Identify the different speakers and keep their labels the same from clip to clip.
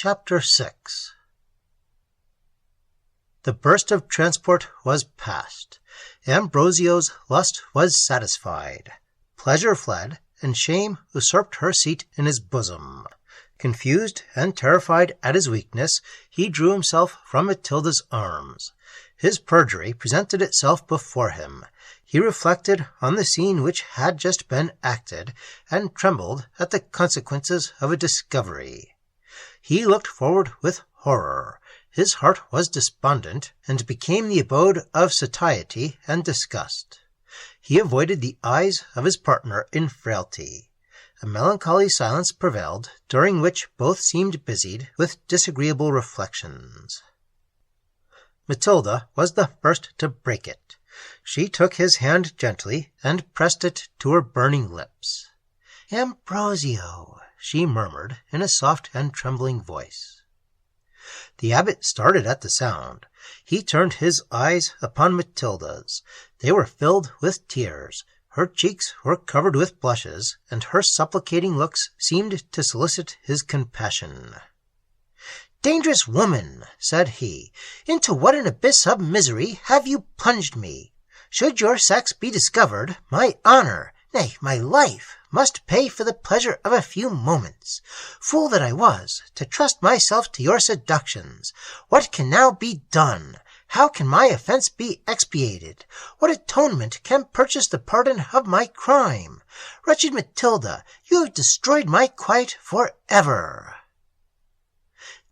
Speaker 1: Chapter 6. The burst of transport was past. Ambrosio's lust was satisfied. Pleasure fled, and shame usurped her seat in his bosom. Confused and terrified at his weakness, he drew himself from Matilda's arms. His perjury presented itself before him. He reflected on the scene which had just been acted, and trembled at the consequences of a discovery. He looked forward with horror. His heart was despondent, and became the abode of satiety and disgust. He avoided the eyes of his partner in frailty. A melancholy silence prevailed, during which both seemed busied with disagreeable reflections. Matilda was the first to break it. She took his hand gently and pressed it to her burning lips. "Ambrosio," she murmured in a soft and trembling voice. The abbot started at the sound. He turned his eyes upon Matilda's. They were filled with tears. Her cheeks were covered with blushes, and her supplicating looks seemed to solicit his compassion. "Dangerous woman," said he, "into what an abyss of misery have you plunged me! Should your sex be discovered, my honor, nay, my life, must pay for the pleasure of a few moments. Fool that I was, to trust myself to your seductions! What can now be done? How can my offense be expiated? What atonement can purchase the pardon of my crime? Wretched Matilda, you have destroyed my quiet for ever."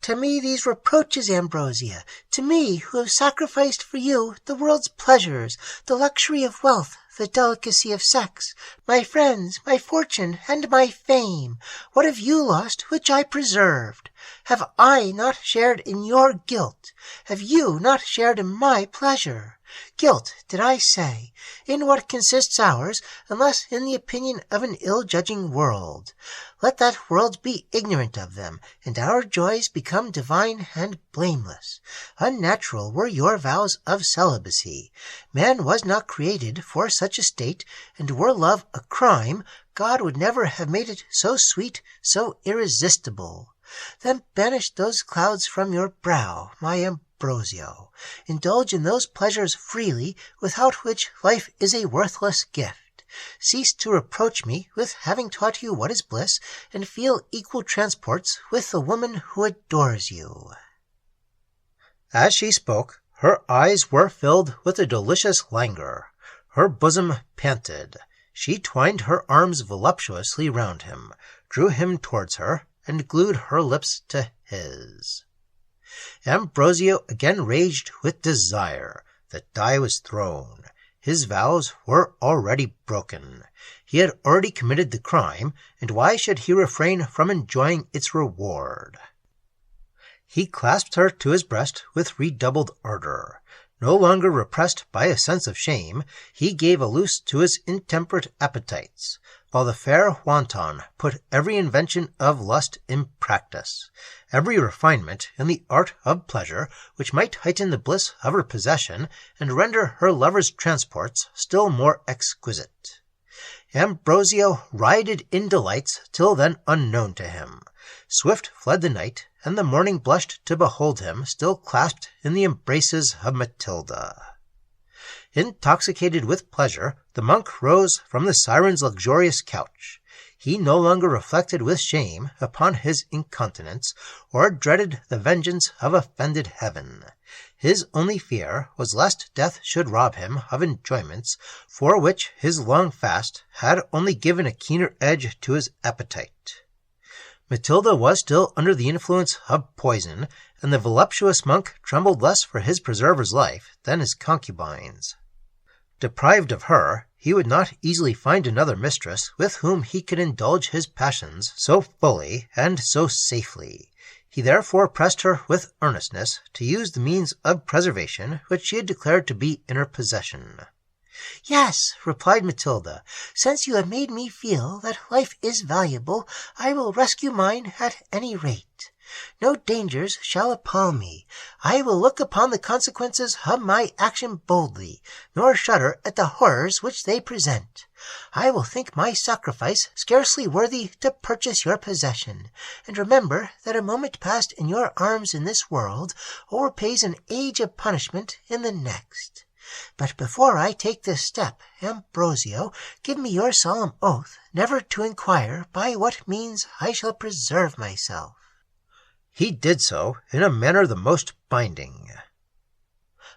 Speaker 1: "To me these reproaches, Ambrosia, to me who have sacrificed for you the world's pleasures, the luxury of wealth, the delicacy of sex, my friends, my fortune, and my fame. What have you lost which I preserved? Have I not shared in your guilt? Have you not shared in my pleasure? Guilt, did I say? In what consists ours, unless in the opinion of an ill-judging world? Let that world be ignorant of them, and our joys become divine and blameless. Unnatural were your vows of celibacy. Man was not created for such a state, and were love a crime, God would never have made it so sweet, so irresistible. Then banish those clouds from your brow, my Ambrosio. Indulge in those pleasures freely, without which life is a worthless gift. Cease to reproach me with having taught you what is bliss, and feel equal transports with the woman who adores you." As she spoke, her eyes were filled with a delicious languor. Her bosom panted. She twined her arms voluptuously round him, drew him towards her, and glued her lips to his. Ambrosio again raged with desire. The die was thrown. His vows were already broken. He had already committed the crime, and why should he refrain from enjoying its reward? He clasped her to his breast with redoubled ardor. No longer repressed by a sense of shame, he gave a loose to his intemperate appetites, while the fair wanton put every invention of lust in practice, every refinement in the art of pleasure which might heighten the bliss of her possession and render her lover's transports still more exquisite. Ambrosio rioted in delights till then unknown to him. Swift fled the night, and the morning blushed to behold him still clasped in the embraces of Matilda. Intoxicated with pleasure, the monk rose from the siren's luxurious couch. He no longer reflected with shame upon his incontinence, or dreaded the vengeance of offended heaven. His only fear was lest death should rob him of enjoyments for which his long fast had only given a keener edge to his appetite. Matilda was still under the influence of poison, and the voluptuous monk trembled less for his preserver's life than his concubine's. Deprived of her, he would not easily find another mistress with whom he could indulge his passions so fully and so safely. He therefore pressed her with earnestness to use the means of preservation which she had declared to be in her possession. "Yes," replied Matilda, "since you have made me feel that life is valuable, I will rescue mine at any rate. No dangers shall appall me. I will look upon the consequences of my action boldly, nor shudder at the horrors which they present. I will think my sacrifice scarcely worthy to purchase your possession, and remember that a moment passed in your arms in this world overpays an age of punishment in the next. But before I take this step, Ambrosio, give me your solemn oath never to inquire by what means I shall preserve myself."
Speaker 2: He did so in a manner the most binding.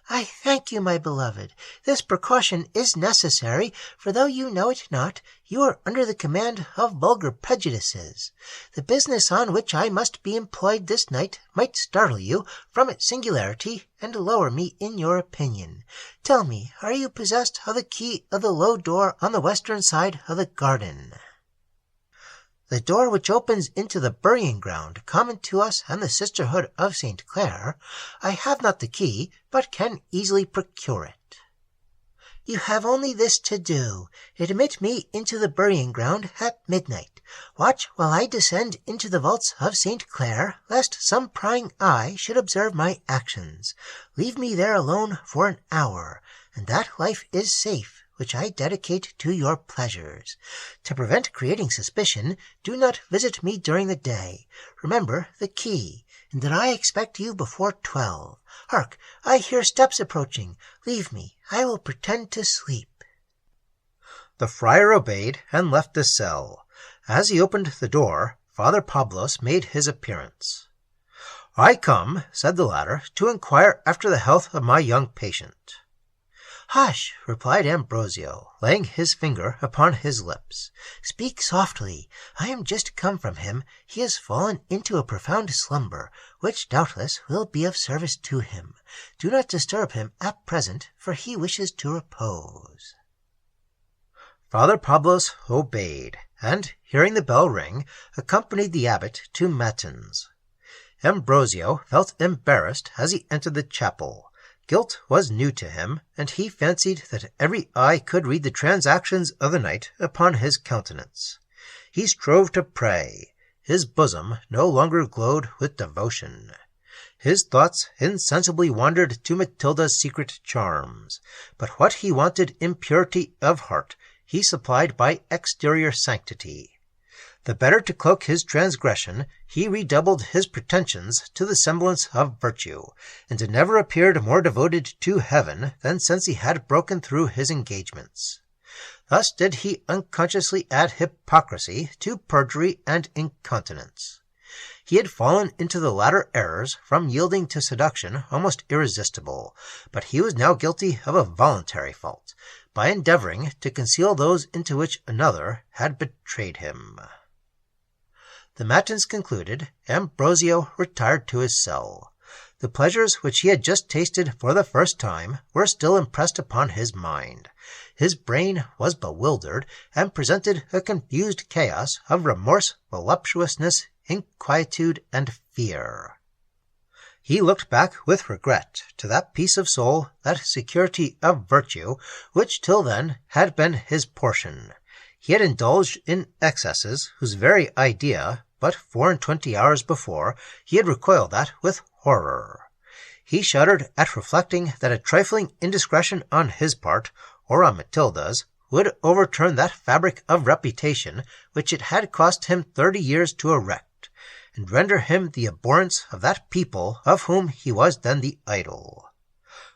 Speaker 1: "I thank you, my beloved. This precaution is necessary, for though you know it not, you are under the command of vulgar prejudices. The business on which I must be employed this night might startle you from its singularity and lower me in your opinion. Tell me, are you possessed of the key of the low door on the western side of the garden?" "The door which opens into the burying-ground common to us and the sisterhood of St. Clare. I have not the key, but can easily procure it." "You have only this to do. Admit me into the burying-ground at midnight. Watch while I descend into the vaults of St. Clare, lest some prying eye should observe my actions. Leave me there alone for an hour, and that life is safe which I dedicate to your pleasures. To prevent creating suspicion, do not visit me during the day. Remember the key, and that I expect you before 12. Hark, I hear steps approaching. Leave me. I will pretend to sleep."
Speaker 2: The friar obeyed and left the cell. As he opened the door, Father Pablos made his appearance. "I come," said the latter, "to inquire after the health of my young patient."
Speaker 1: "Hush," replied Ambrosio, laying his finger upon his lips. "Speak softly. I am just come from him. He has fallen into a profound slumber, which doubtless will be of service to him. Do not disturb him at present, for he wishes to repose."
Speaker 2: Father Pablos obeyed, and, hearing the bell ring, accompanied the abbot to matins. Ambrosio felt embarrassed as he entered the chapel. Guilt was new to him, and he fancied that every eye could read the transactions of the night upon his countenance. He strove to pray. His bosom no longer glowed with devotion. His thoughts insensibly wandered to Matilda's secret charms, but what he wanted in purity of heart he supplied by exterior sanctity. The better to cloak his transgression, he redoubled his pretensions to the semblance of virtue, and never appeared more devoted to heaven than since he had broken through his engagements. Thus did he unconsciously add hypocrisy to perjury and incontinence. He had fallen into the latter errors from yielding to seduction almost irresistible, but he was now guilty of a voluntary fault, by endeavoring to conceal those into which another had betrayed him. The matins concluded, Ambrosio retired to his cell. The pleasures which he had just tasted for the first time were still impressed upon his mind. His brain was bewildered, and presented a confused chaos of remorse, voluptuousness, inquietude, and fear. He looked back with regret to that peace of soul, that security of virtue, which till then had been his portion. He had indulged in excesses whose very idea, but 24 hours before, he had recoiled at with horror. He shuddered at reflecting that a trifling indiscretion on his part, or on Matilda's, would overturn that fabric of reputation which it had cost him 30 years to erect, and render him the abhorrence of that people of whom he was then the idol.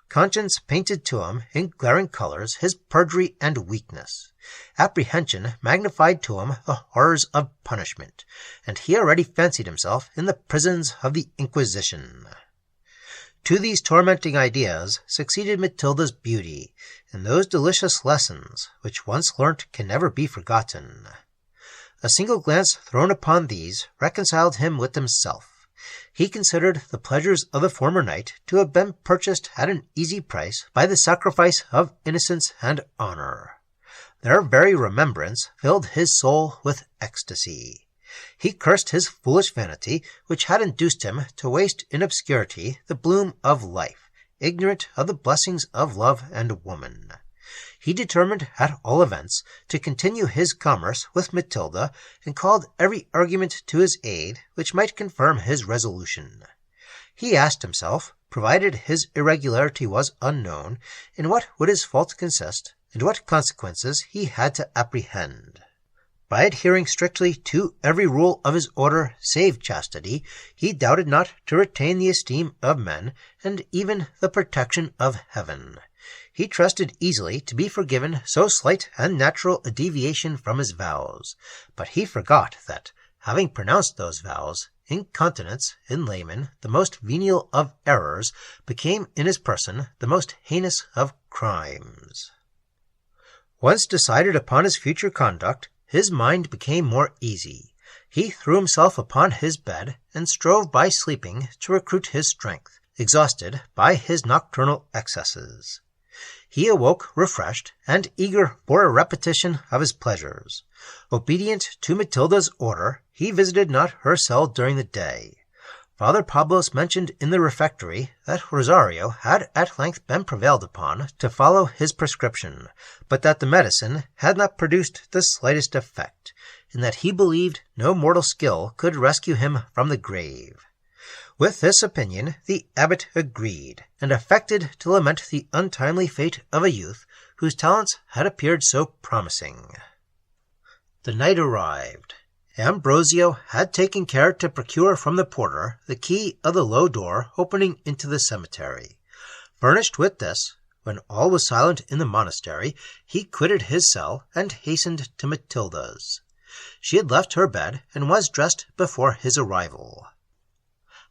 Speaker 2: Conscience painted to him in glaring colors his perjury and weakness. Apprehension magnified to him the horrors of punishment, and he already fancied himself in the prisons of the Inquisition. To these tormenting ideas succeeded Matilda's beauty, and those delicious lessons which once learnt can never be forgotten. A single glance thrown upon these reconciled him with himself. He considered the pleasures of the former night to have been purchased at an easy price by the sacrifice of innocence and honor. Their very remembrance filled his soul with ecstasy. He cursed his foolish vanity, which had induced him to waste in obscurity the bloom of life, ignorant of the blessings of love and woman. He determined, at all events, to continue his commerce with Matilda, and called every argument to his aid which might confirm his resolution. He asked himself, provided his irregularity was unknown, in what would his fault consist,
Speaker 1: and what consequences he had to apprehend. By adhering strictly to every rule of his order save chastity, he doubted not to retain the esteem of men, and even the protection of heaven. He trusted easily to be forgiven so slight and natural a deviation from his vows, but he forgot that, having pronounced those vows, incontinence, in layman, the most venial of errors, became in his person the most heinous of crimes. Once decided upon his future conduct, his mind became more easy. He threw himself upon his bed, and strove by sleeping to recruit his strength, exhausted by his nocturnal excesses. He awoke refreshed, and eager for a repetition of his pleasures. Obedient to Matilda's order, he visited not her cell during the day. Father Pablos mentioned in the refectory that Rosario had at length been prevailed upon to follow his prescription, but that the medicine had not produced the slightest effect, and that he believed no mortal skill could rescue him from the grave. With this opinion the abbot agreed, and affected to lament the untimely fate of a youth whose talents had appeared so promising. The night arrived. Ambrosio had taken care to procure from the porter the key of the low door opening into the cemetery. Furnished with this, when all was silent in the monastery, he quitted his cell and hastened to Matilda's. She had left her bed and was dressed before his arrival.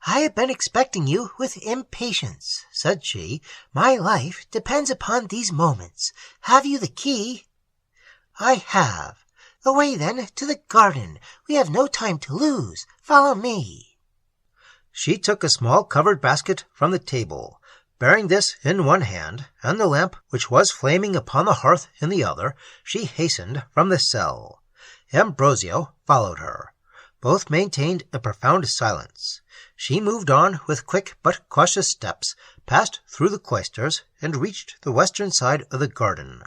Speaker 2: "I have been expecting you with impatience," said she. "My life depends upon these moments. Have you the key?" "I have." "Away, then, to the garden. We have no time to lose. Follow me."
Speaker 1: She took a small covered basket from the table. Bearing this in one hand, and the lamp which was flaming upon the hearth in the other, she hastened from the cell. Ambrosio followed her. Both maintained a profound silence. She moved on with quick but cautious steps, passed through the cloisters, and reached the western side of the garden.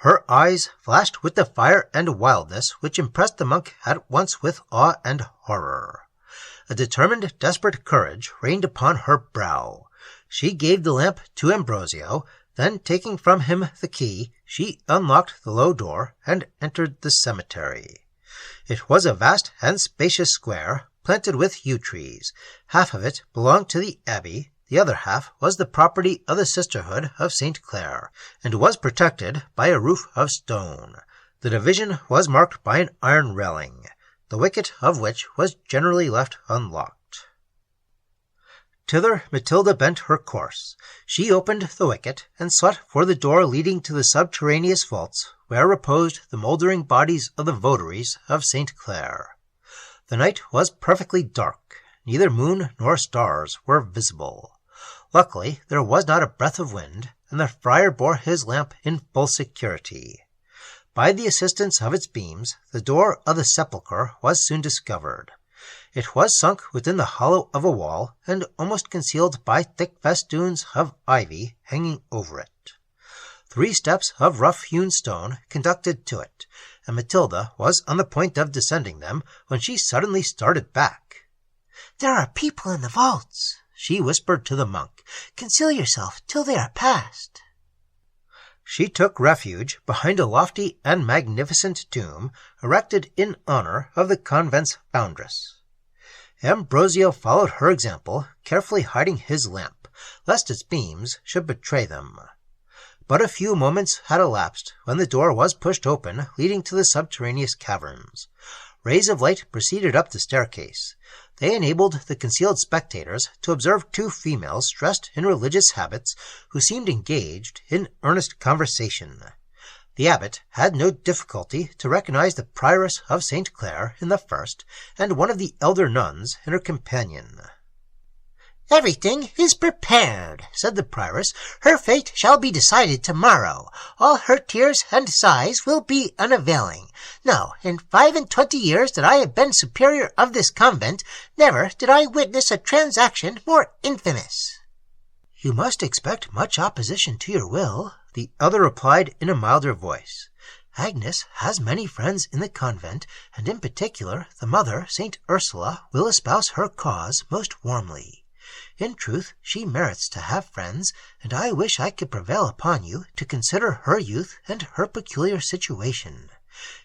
Speaker 1: Her eyes flashed with the fire and wildness which impressed the monk at once with awe and horror. A determined, desperate courage reigned upon her brow. She gave the lamp to Ambrosio, then taking from him the key, she unlocked the low door and entered the cemetery. It was a vast and spacious square, planted with yew trees. Half of it belonged to the abbey, the other half was the property of the sisterhood of St. Clare, and was protected by a roof of stone. The division was marked by an iron railing, the wicket of which was generally left unlocked. Thither Matilda bent her course. She opened the wicket, and sought for the door leading to the subterraneous vaults, where reposed the mouldering bodies of the votaries of St. Clare. The night was perfectly dark. Neither moon nor stars were visible. Luckily, there was not a breath of wind, and the friar bore his lamp in full security. By the assistance of its beams, the door of the sepulchre was soon discovered. It was sunk within the hollow of a wall, and almost concealed by thick festoons of ivy hanging over it. 3 steps of rough-hewn stone conducted to it, and Matilda was on the point of descending them when she suddenly started back.
Speaker 2: "There are people in the vaults," she whispered to the monk. "Conceal yourself till they are past."
Speaker 1: She took refuge behind a lofty and magnificent tomb erected in honor of the convent's foundress. Ambrosio followed her example, carefully hiding his lamp, lest its beams should betray them. But a few moments had elapsed when the door was pushed open leading to the subterraneous caverns. Rays of light proceeded up the staircase. They enabled the concealed spectators to observe 2 females dressed in religious habits who seemed engaged in earnest conversation. The abbot had no difficulty to recognize the prioress of St. Clare in the first, and one of the elder nuns in her companion.
Speaker 2: "Everything is prepared," said the prioress. "Her fate shall be decided tomorrow. All her tears and sighs will be unavailing. No, in 25 years that I have been superior of this convent, never did I witness a transaction more infamous."
Speaker 1: "You must expect much opposition to your will," the other replied in a milder voice. "Agnes has many friends in the convent, and in particular the mother, St. Ursula, will espouse her cause most warmly.
Speaker 2: In truth, she merits to have friends, and I wish I could prevail upon you to consider her youth and her peculiar situation.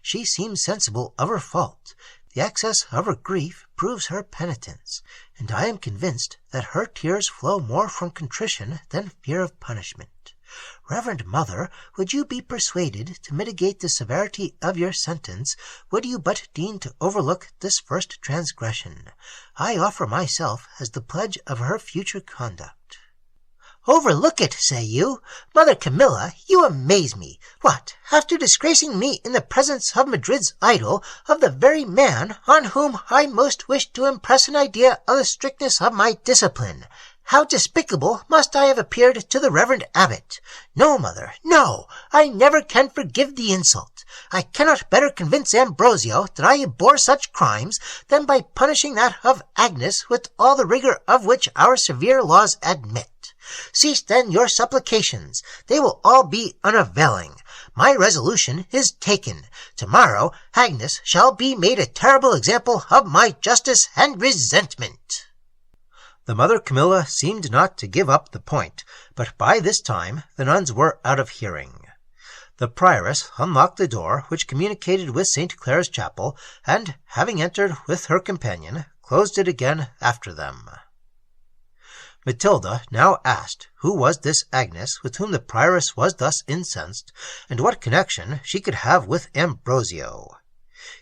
Speaker 2: She seems sensible of her fault. The excess of her grief proves her penitence, and I am convinced that her tears flow more from contrition than fear of punishment. Reverend Mother, would you be persuaded to mitigate the severity of your sentence, would you but deign to overlook this first transgression? I offer myself as the pledge of her future conduct. Overlook it, say you? Mother Camilla, you amaze me. What, after disgracing me in the presence of Madrid's idol, of the very man on whom I most wish to impress an idea of the strictness of my discipline? How despicable must I have appeared to the Reverend Abbot! No, Mother, no! I never can forgive the insult. I cannot better convince Ambrosio that I abhor such crimes than by punishing that of Agnes with all the rigor of which our severe laws admit. Cease then your supplications. They will all be unavailing. My resolution is taken. Tomorrow Agnes shall be made a terrible example of my justice and resentment.
Speaker 1: The Mother Camilla seemed not to give up the point, but by this time the nuns were out of hearing. The prioress unlocked the door which communicated with St. Clare's chapel, and, having entered with her companion, closed it again after them. Matilda now asked who was this Agnes with whom the prioress was thus incensed, and what connection she could have with Ambrosio.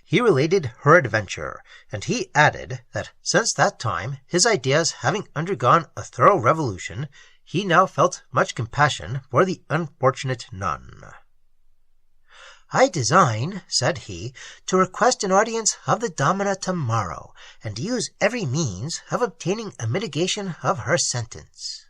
Speaker 1: He related her adventure, and he added that since that time, his ideas having undergone a thorough revolution, he now felt much compassion for the unfortunate nun.
Speaker 2: I design, said he, to request an audience of the Domina tomorrow, and use every means of obtaining a mitigation of her sentence.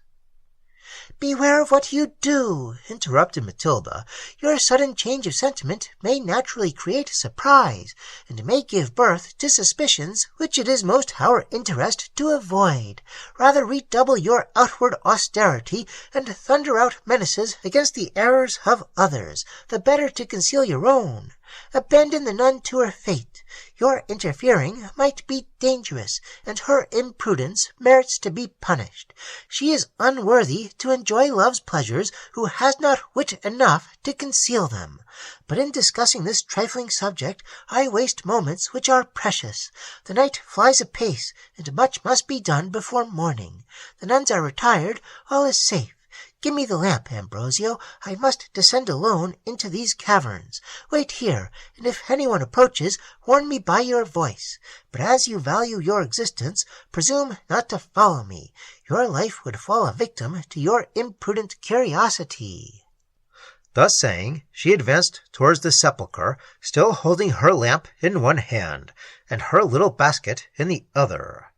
Speaker 2: Beware of what you do, interrupted Matilda. Your sudden change of sentiment may naturally create surprise, and may give birth to suspicions which it is most our interest to avoid. Rather redouble your outward austerity, and thunder out menaces against the errors of others, the better to conceal your own. Abandon the nun to her fate. Your interfering might be dangerous, and her imprudence merits to be punished. She is unworthy to enjoy love's pleasures who has not wit enough to conceal them. But in discussing this trifling subject, I waste moments which are precious. The night flies apace, and much must be done before morning. The nuns are retired, all is safe. Give me the lamp, Ambrosio. I must descend alone into these caverns. Wait here, and if anyone approaches, warn me by your voice. But as you value your existence, presume not to follow me. Your life would fall a victim to your imprudent curiosity.
Speaker 1: Thus saying, she advanced towards the sepulchre, still holding her lamp in one hand, and her little basket in the other.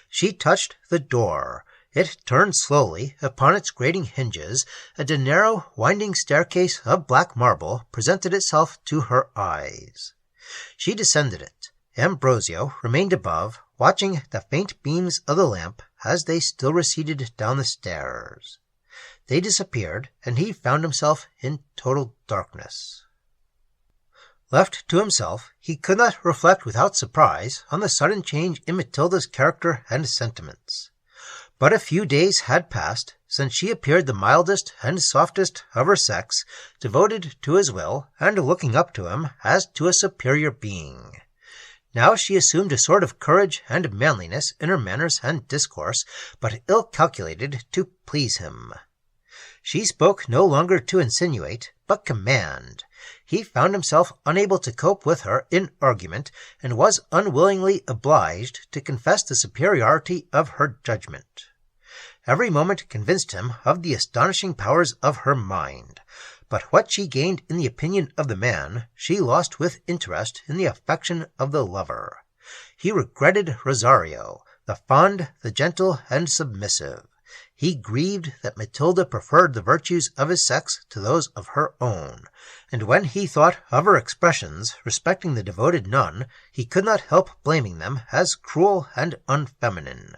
Speaker 1: She touched the door. It turned slowly upon its grating hinges, and a narrow, winding staircase of black marble presented itself to her eyes. She descended it. Ambrosio remained above, watching the faint beams of the lamp as they still receded down the stairs. They disappeared, and he found himself in total darkness. Left to himself, he could not reflect without surprise on the sudden change in Matilda's character and sentiments. But a few days had passed since she appeared the mildest and softest of her sex, devoted to his will, and looking up to him as to a superior being. Now she assumed a sort of courage and manliness in her manners and discourse, but ill calculated to please him. She spoke no longer to insinuate, but command. He found himself unable to cope with her in argument, and was unwillingly obliged to confess the superiority of her judgment. Every moment convinced him of the astonishing powers of her mind, but what she gained in the opinion of the man, she lost with interest in the affection of the lover. He regretted Rosario, the fond, the gentle, and submissive. He grieved that Matilda preferred the virtues of his sex to those of her own, and when he thought of her expressions respecting the devoted nun, he could not help blaming them as cruel and unfeminine.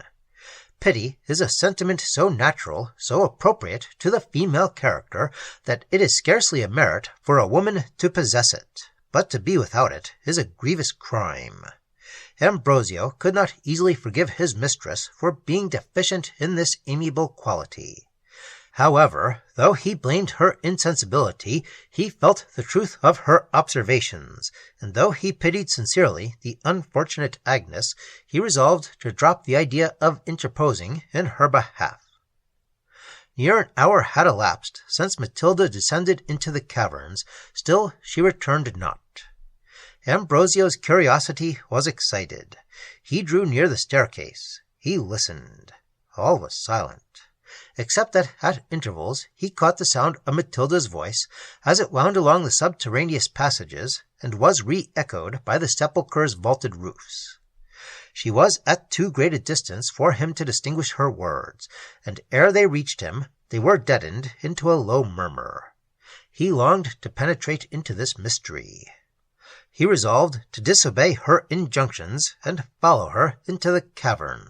Speaker 1: Pity is a sentiment so natural, so appropriate to the female character, that it is scarcely a merit for a woman to possess it, but to be without it is a grievous crime. Ambrosio could not easily forgive his mistress for being deficient in this amiable quality. However, though he blamed her insensibility, he felt the truth of her observations, and though he pitied sincerely the unfortunate Agnes, he resolved to drop the idea of interposing in her behalf. Near an hour had elapsed since Matilda descended into the caverns, still she returned not. Ambrosio's curiosity was excited. He drew near the staircase. He listened. All was silent, except that at intervals he caught the sound of Matilda's voice as it wound along the subterraneous passages and was re-echoed by the sepulchre's vaulted roofs. She was at too great a distance for him to distinguish her words, and ere they reached him, they were deadened into a low murmur. He longed to penetrate into this mystery. He resolved to disobey her injunctions and follow her into the cavern.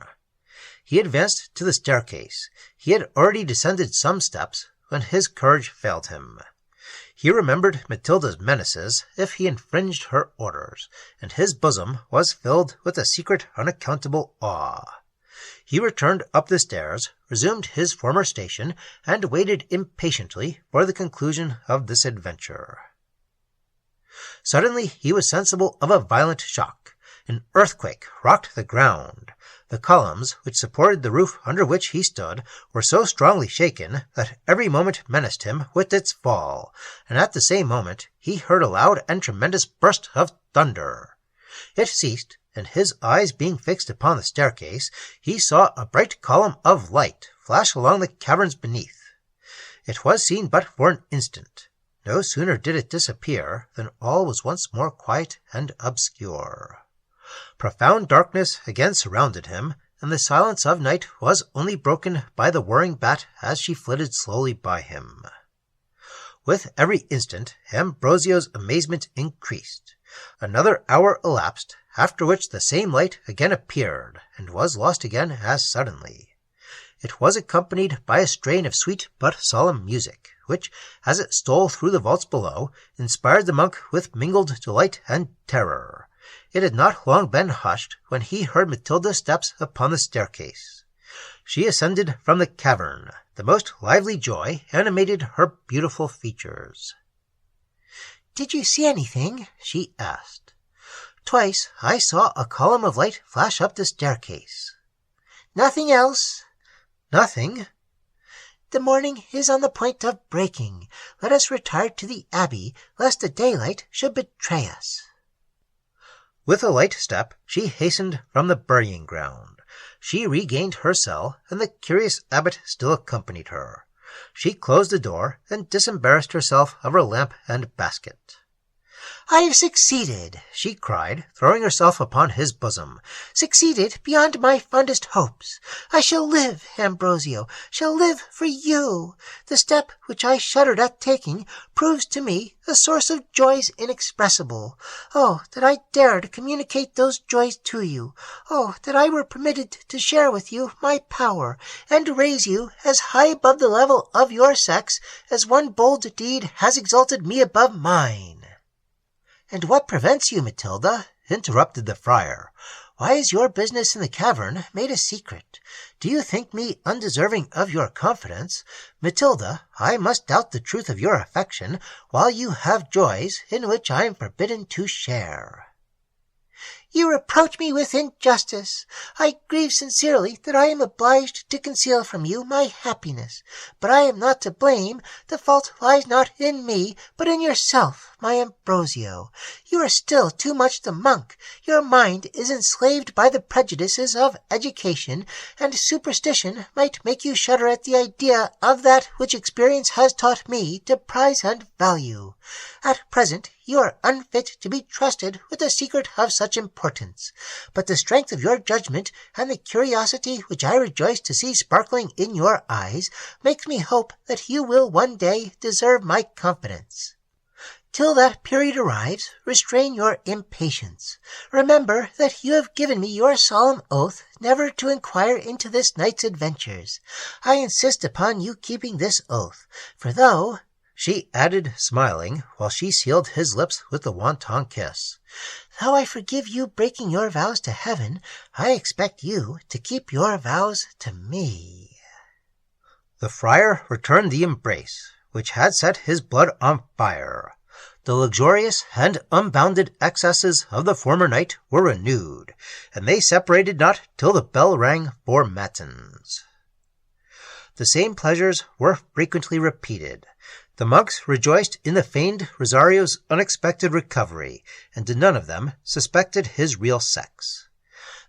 Speaker 1: He advanced to the staircase. He had already descended some steps when his courage failed him. He remembered Matilda's menaces if he infringed her orders, and his bosom was filled with a secret unaccountable awe. He returned up the stairs, resumed his former station, and waited impatiently for the conclusion of this adventure. Suddenly he was sensible of a violent shock. An earthquake rocked the ground. The columns which supported the roof under which he stood were so strongly shaken that every moment menaced him with its fall, and at the same moment he heard a loud and tremendous burst of thunder. It ceased, and his eyes being fixed upon the staircase, he saw a bright column of light flash along the caverns beneath. It was seen but for an instant. No sooner did it disappear than all was once more quiet and obscure. Profound darkness again surrounded him, and the silence of night was only broken by the whirring bat as she flitted slowly by him. With every instant, Ambrosio's amazement increased. Another hour elapsed, after which the same light again appeared, and was lost again as suddenly. It was accompanied by a strain of sweet but solemn music, which, as it stole through the vaults below, inspired the monk with mingled delight and terror. It had not long been hushed when he heard Matilda's steps upon the staircase. She ascended from the cavern. The most lively joy animated her beautiful features. "Did you see anything?" she asked. "Twice I saw a column of light flash up the staircase." "Nothing else?" "Nothing." "The morning is on the point of breaking. Let us retire to the abbey, lest the daylight should betray us." With a light step she hastened from the burying-ground. She regained her cell, and the curious abbot still accompanied her. She closed the door, and disembarrassed herself of her lamp and basket. "I have succeeded," she cried, throwing herself upon his bosom. "Succeeded beyond my fondest hopes. I shall live, Ambrosio, shall live for you. The step which I shuddered at taking proves to me a source of joys inexpressible. Oh, that I dared communicate those joys to you! Oh, that I were permitted to share with you my power, and raise you as high above the level of your sex as one bold deed has exalted me above mine." "And what prevents you, Matilda?" interrupted the friar. "Why is your business in the cavern made a secret? Do you think me undeserving of your confidence? Matilda, I must doubt the truth of your affection, while you have joys in which I am forbidden to share." "You reproach me with injustice. I grieve sincerely that I am obliged to conceal from you my happiness. But I am not to blame. The fault lies not in me, but in yourself, my Ambrosio. You are still too much the monk. Your mind is enslaved by the prejudices of education, and superstition might make you shudder at the idea of that which experience has taught me to prize and value. At present you are unfit to be trusted with a secret of such importance. But the strength of your judgment, and the curiosity which I rejoice to see sparkling in your eyes, makes me hope that you will one day deserve my confidence. Till that period arrives, restrain your impatience. Remember that you have given me your solemn oath never to inquire into this night's adventures. I insist upon you keeping this oath, for though," she added, smiling, while she sealed his lips with the wanton kiss,
Speaker 2: Though I forgive you breaking your vows to heaven, I expect you to keep your vows to me."
Speaker 1: The friar returned the embrace, which had set his blood on fire. The luxurious and unbounded excesses of the former night were renewed, and they separated not till the bell rang for matins. The same pleasures were frequently repeated. The monks rejoiced in the feigned Rosario's unexpected recovery, and none of them suspected his real sex.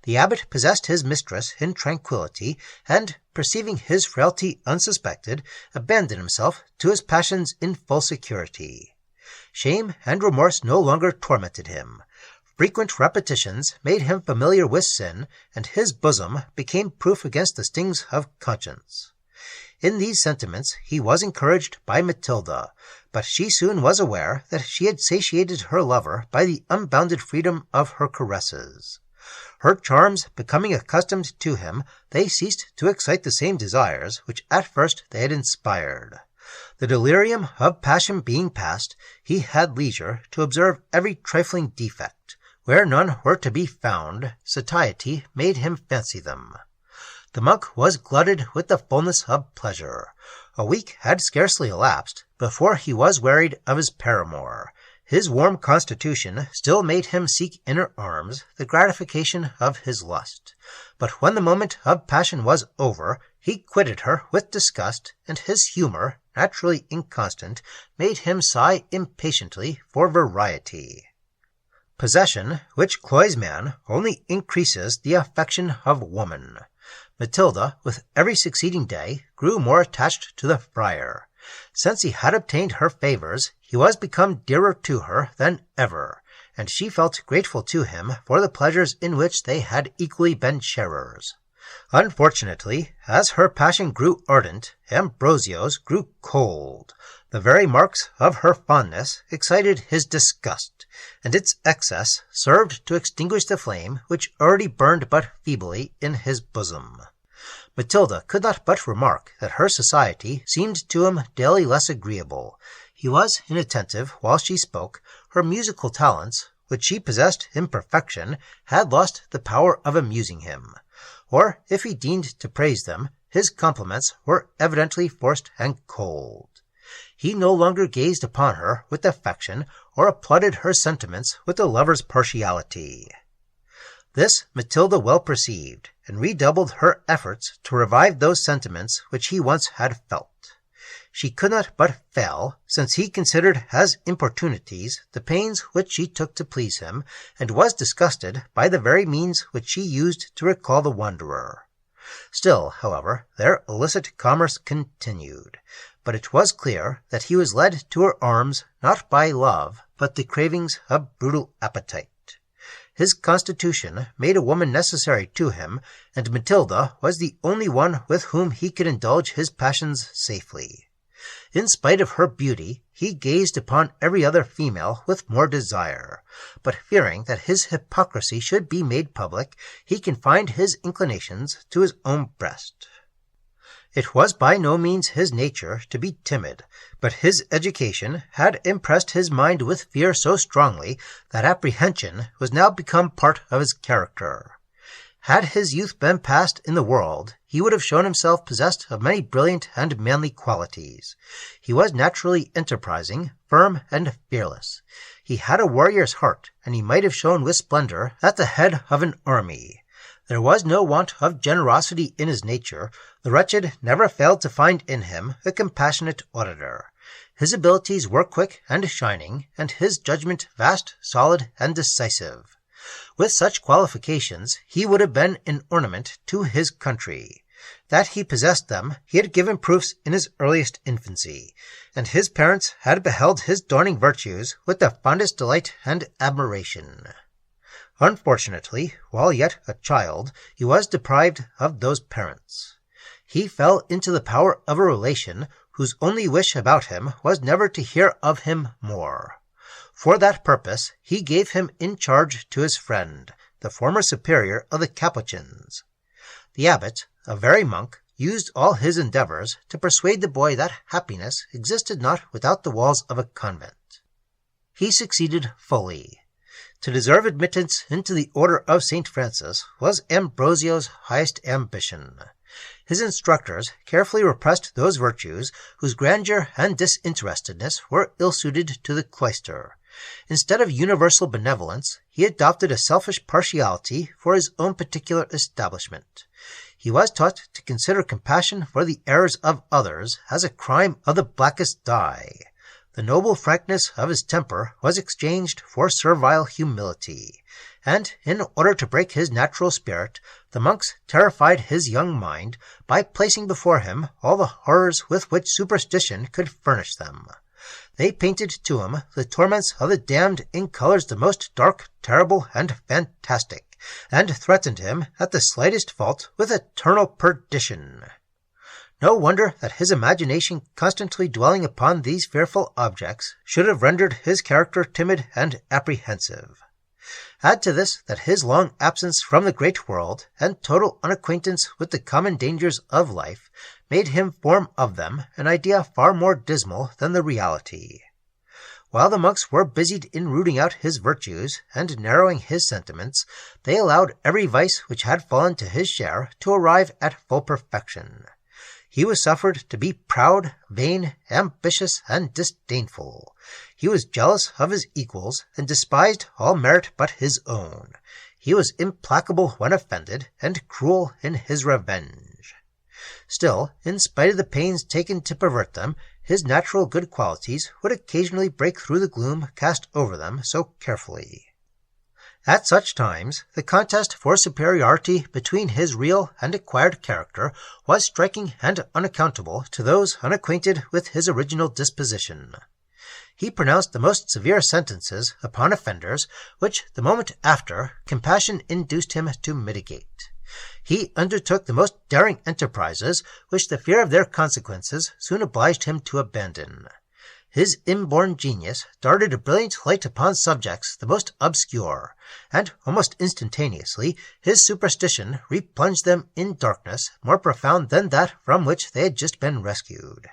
Speaker 1: The abbot possessed his mistress in tranquillity, and, perceiving his frailty unsuspected, abandoned himself to his passions in full security. Shame and remorse no longer tormented him. Frequent repetitions made him familiar with sin, and his bosom became proof against the stings of conscience. In these sentiments he was encouraged by Matilda, but she soon was aware that she had satiated her lover by the unbounded freedom of her caresses. Her charms becoming accustomed to him, they ceased to excite the same desires which at first they had inspired. The delirium of passion being past, he had leisure to observe every trifling defect. Where none were to be found, satiety made him fancy them. The monk was glutted with the fullness of pleasure. A week had scarcely elapsed before he was wearied of his paramour. His warm constitution still made him seek in her arms the gratification of his lust. But when the moment of passion was over, he quitted her with disgust, and his humour, naturally inconstant, made him sigh impatiently for variety. Possession, which cloys man, only increases the affection of woman. Matilda, with every succeeding day, grew more attached to the friar. Since he had obtained her favours, he was become dearer to her than ever, and she felt grateful to him for the pleasures in which they had equally been sharers. Unfortunately, as her passion grew ardent, Ambrosio's grew cold. The very marks of her fondness excited his disgust, and its excess served to extinguish the flame which already burned but feebly in his bosom. Matilda could not but remark that her society seemed to him daily less agreeable. He was inattentive while she spoke. Her musical talents, which she possessed in perfection, had lost the power of amusing him. Or, if he deigned to praise them, his compliments were evidently forced and cold. He no longer gazed upon her with affection, or applauded her sentiments with a lover's partiality. This Matilda well perceived, and redoubled her efforts to revive those sentiments which he once had felt. She could not but fail, since he considered as importunities the pains which she took to please him, and was disgusted by the very means which she used to recall the wanderer. Still, however, their illicit commerce continued, but it was clear that he was led to her arms not by love, but the cravings of brutal appetite. His constitution made a woman necessary to him, and Matilda was the only one with whom he could indulge his passions safely. In spite of her beauty, he gazed upon every other female with more desire, but fearing that his hypocrisy should be made public, he confined his inclinations to his own breast. It was by no means his nature to be timid, but his education had impressed his mind with fear so strongly that apprehension was now become part of his character. Had his youth been passed in the world, he would have shown himself possessed of many brilliant and manly qualities. He was naturally enterprising, firm, and fearless. He had a warrior's heart, and he might have shone with splendor at the head of an army. There was no want of generosity in his nature. The wretched never failed to find in him a compassionate auditor. His abilities were quick and shining, and his judgment vast, solid, and decisive. With such qualifications, he would have been an ornament to his country. That he possessed them, he had given proofs in his earliest infancy, and his parents had beheld his dawning virtues with the fondest delight and admiration. Unfortunately, while yet a child, he was deprived of those parents. He fell into the power of a relation whose only wish about him was never to hear of him more. For that purpose, he gave him in charge to his friend, the former superior of the Capuchins. The abbot, a very monk, used all his endeavours to persuade the boy that happiness existed not without the walls of a convent. He succeeded fully. To deserve admittance into the Order of St. Francis was Ambrosio's highest ambition. His instructors carefully repressed those virtues whose grandeur and disinterestedness were ill-suited to the cloister. Instead of universal benevolence, he adopted a selfish partiality for his own particular establishment. He was taught to consider compassion for the errors of others as a crime of the blackest dye. The noble frankness of his temper was exchanged for servile humility, and in order to break his natural spirit, the monks terrified his young mind by placing before him all the horrors with which superstition could furnish them. They painted to him the torments of the damned in colors the most dark, terrible, and fantastic, and threatened him at the slightest fault with eternal perdition. No wonder that his imagination constantly dwelling upon these fearful objects should have rendered his character timid and apprehensive. Add to this that his long absence from the great world and total unacquaintance with the common dangers of life made him form of them an idea far more dismal than the reality. While the monks were busied in rooting out his virtues and narrowing his sentiments, they allowed every vice which had fallen to his share to arrive at full perfection. He was suffered to be proud, vain, ambitious, and disdainful. He was jealous of his equals, and despised all merit but his own. He was implacable when offended, and cruel in his revenge. Still, in spite of the pains taken to pervert them, his natural good qualities would occasionally break through the gloom cast over them so carefully. At such times, the contest for superiority between his real and acquired character was striking and unaccountable to those unacquainted with his original disposition. He pronounced the most severe sentences upon offenders, which the moment after compassion induced him to mitigate. He undertook the most daring enterprises, which the fear of their consequences soon obliged him to abandon. His inborn genius darted a brilliant light upon subjects the most obscure, and almost instantaneously his superstition replunged them in darkness more profound than that from which they had just been rescued.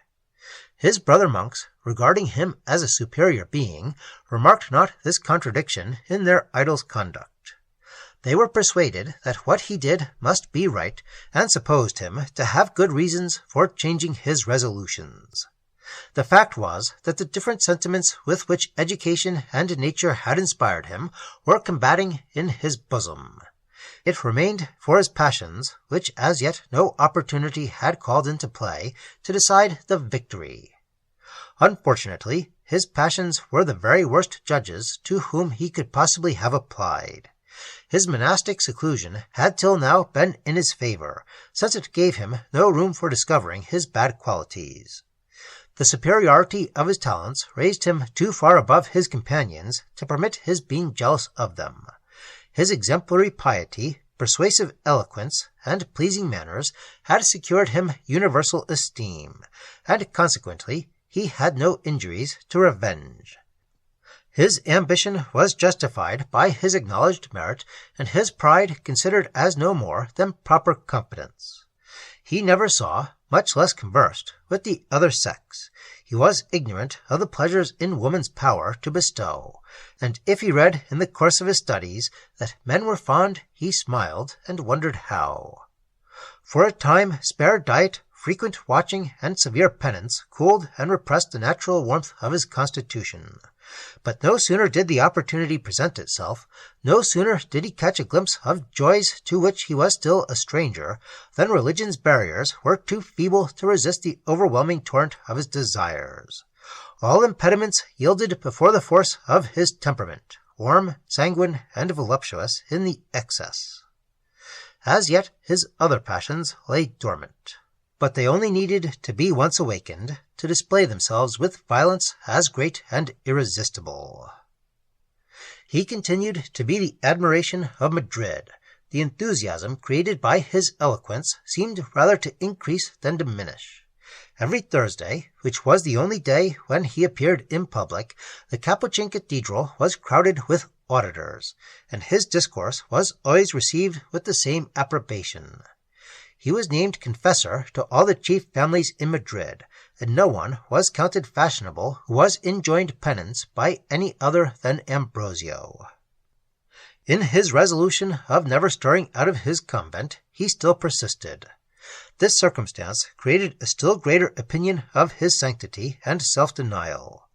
Speaker 1: His brother monks, regarding him as a superior being, remarked not this contradiction in their idol's conduct. They were persuaded that what he did must be right, and supposed him to have good reasons for changing his resolutions. The fact was that the different sentiments with which education and nature had inspired him were combating in his bosom. It remained for his passions, which as yet no opportunity had called into play, to decide the victory. Unfortunately, his passions were the very worst judges to whom he could possibly have applied. His monastic seclusion had till now been in his favor, since it gave him no room for discovering his bad qualities. The superiority of his talents raised him too far above his companions to permit his being jealous of them. His exemplary piety, persuasive eloquence, and pleasing manners had secured him universal esteem, and consequently he had no injuries to revenge. His ambition was justified by his acknowledged merit, and his pride considered as no more than proper competence. He never saw, much less conversed, with the other sex. He was ignorant of the pleasures in woman's power to bestow, and if he read in the course of his studies that men were fond, he smiled and wondered how. For a time spare diet, frequent watching, and severe penance cooled and repressed the natural warmth of his constitution. But no sooner did the opportunity present itself, no sooner did he catch a glimpse of joys to which he was still a stranger, than religion's barriers were too feeble to resist the overwhelming torrent of his desires. All impediments yielded before the force of his temperament, warm, sanguine, and voluptuous in the excess. As yet his other passions lay dormant, but they only needed to be once awakened to display themselves with violence as great and irresistible. He continued to be the admiration of Madrid. The enthusiasm created by his eloquence seemed rather to increase than diminish. Every Thursday, which was the only day when he appeared in public, the Capuchin Cathedral was crowded with auditors, and his discourse was always received with the same approbation. He was named confessor to all the chief families in Madrid, and no one was counted fashionable who was enjoined penance by any other than Ambrosio. In his resolution of never stirring out of his convent, he still persisted. This circumstance created a still greater opinion of his sanctity and self-denial.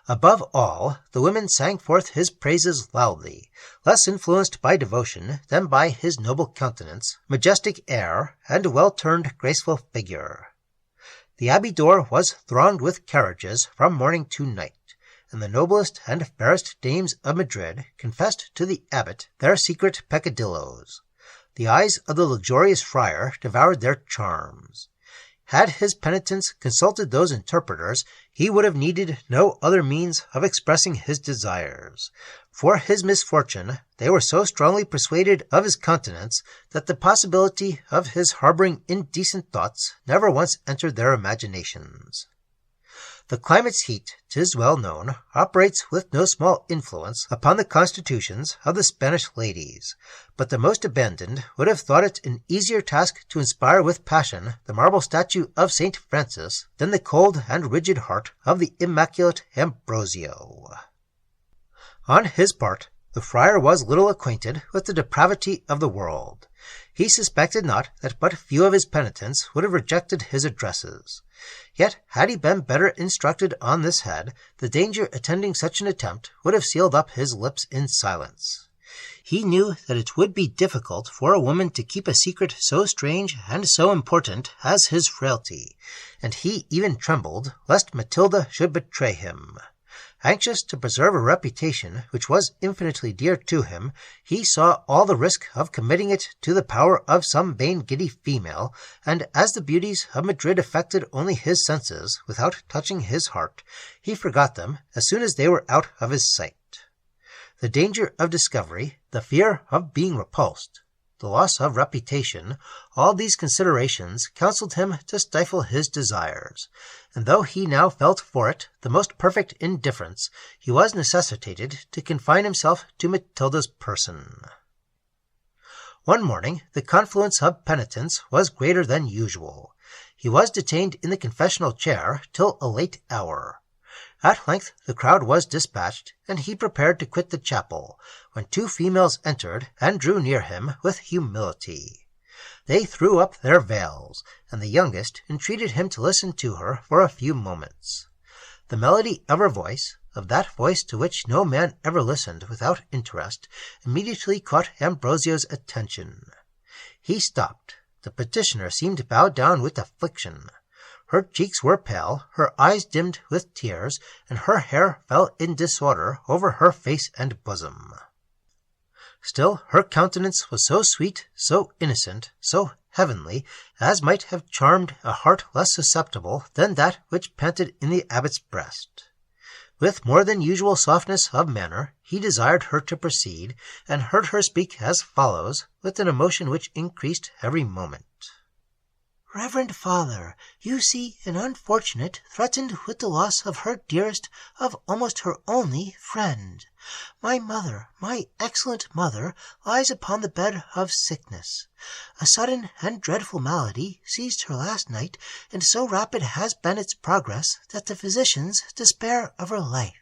Speaker 1: Above all, the women sang forth his praises loudly, less influenced by devotion than by his noble countenance, majestic air, and well-turned, graceful figure. The abbey door was thronged with carriages from morning to night, and the noblest and fairest dames of Madrid confessed to the abbot their secret peccadilloes. The eyes of the luxurious friar devoured their charms. Had his penitents consulted those interpreters, he would have needed no other means of expressing his desires. For his misfortune, they were so strongly persuaded of his continence that the possibility of his harboring indecent thoughts never once entered their imaginations. The climate's heat, 'tis well known, operates with no small influence upon the constitutions of the Spanish ladies, but the most abandoned would have thought it an easier task to inspire with passion the marble statue of St. Francis than the cold and rigid heart of the immaculate Ambrosio. On his part, the friar was little acquainted with the depravity of the world. He suspected not that but few of his penitents would have rejected his addresses. Yet, had he been better instructed on this head, the danger attending such an attempt would have sealed up his lips in silence. He knew that it would be difficult for a woman to keep a secret so strange and so important as his frailty, and he even trembled lest Matilda should betray him. Anxious to preserve a reputation which was infinitely dear to him, he saw all the risk of committing it to the power of some vain giddy female, and as the beauties of Madrid affected only his senses without touching his heart, he forgot them as soon as they were out of his sight. The danger of discovery, the fear of being repulsed, the loss of reputation, all these considerations counseled him to stifle his desires, and though he now felt for it the most perfect indifference, he was necessitated to confine himself to Matilda's person. One morning the confluence of penitents was greater than usual. He was detained in the confessional chair till a late hour. At length the crowd was dispatched, and he prepared to quit the chapel, when two females entered and drew near him with humility. They threw up their veils, and the youngest entreated him to listen to her for a few moments. The melody of her voice, of that voice to which no man ever listened without interest, immediately caught Ambrosio's attention. He stopped. The petitioner seemed bowed down with affliction. Her cheeks were pale, her eyes dimmed with tears, and her hair fell in disorder over her face and bosom. Still her countenance was so sweet, so innocent, so heavenly, as might have charmed a heart less susceptible than that which panted in the abbot's breast. With more than usual softness of manner, he desired her to proceed, and heard her speak as follows, with an emotion which increased every moment. "Reverend Father, you see an unfortunate threatened with the loss of her dearest, of almost her only, friend. My mother, my excellent mother, lies upon the bed of sickness. A sudden and dreadful malady seized her last night, and so rapid has been its progress that the physicians despair of her life.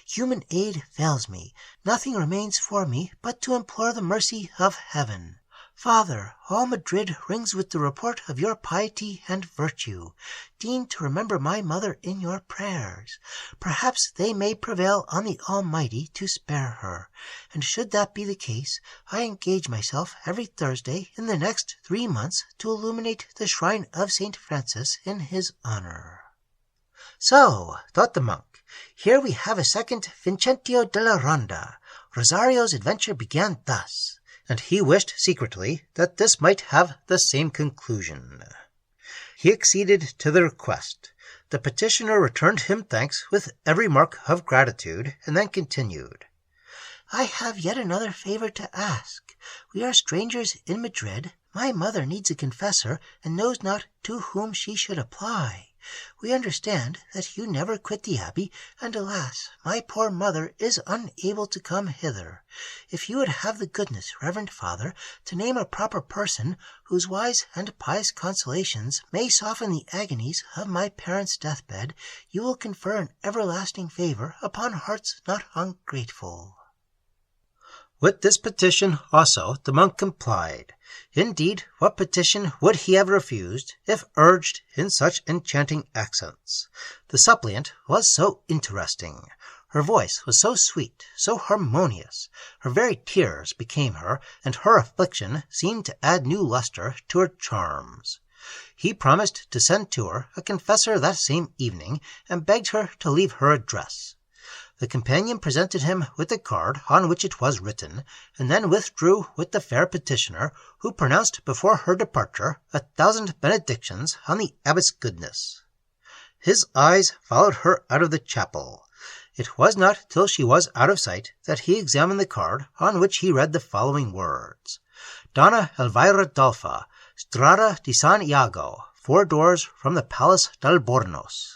Speaker 1: Human aid fails me. Nothing remains for me but to implore the mercy of heaven. Father, all Madrid rings with the report of your piety and virtue. Deign to remember my mother in your prayers. Perhaps they may prevail on the Almighty to spare her, and should that be the case, I engage myself every Thursday in the next 3 months to illuminate the shrine of St. Francis in his honor." So, thought the monk, here we have a second Vincentio della Ronda. Rosario's adventure began thus, and he wished secretly that this might have the same conclusion. He acceded to the request. The petitioner returned him thanks with every mark of gratitude, and then continued. "I have yet another favor to ask. We are strangers in Madrid. My mother needs a confessor, and knows not to whom she should apply. We understand that you never quit the abbey, and alas, my poor mother is unable to come hither. If you would have the goodness, Reverend Father, to name a proper person, whose wise and pious consolations may soften the agonies of my parents' deathbed, you will confer an everlasting favor upon hearts not ungrateful." With this petition also the monk complied. Indeed, what petition would he have refused, if urged in such enchanting accents? The suppliant was so interesting. Her voice was so sweet, so harmonious. Her very tears became her, and her affliction seemed to add new luster to her charms. He promised to send to her a confessor that same evening, and begged her to leave her address. The companion presented him with a card on which it was written, and then withdrew with the fair petitioner, who pronounced before her departure 1,000 benedictions on the abbot's goodness. His eyes followed her out of the chapel. It was not till she was out of sight that he examined the card, on which he read the following words: Donna Elvira Dolfa, Strada di San Iago, 4 doors from the Palace d'Albornoz.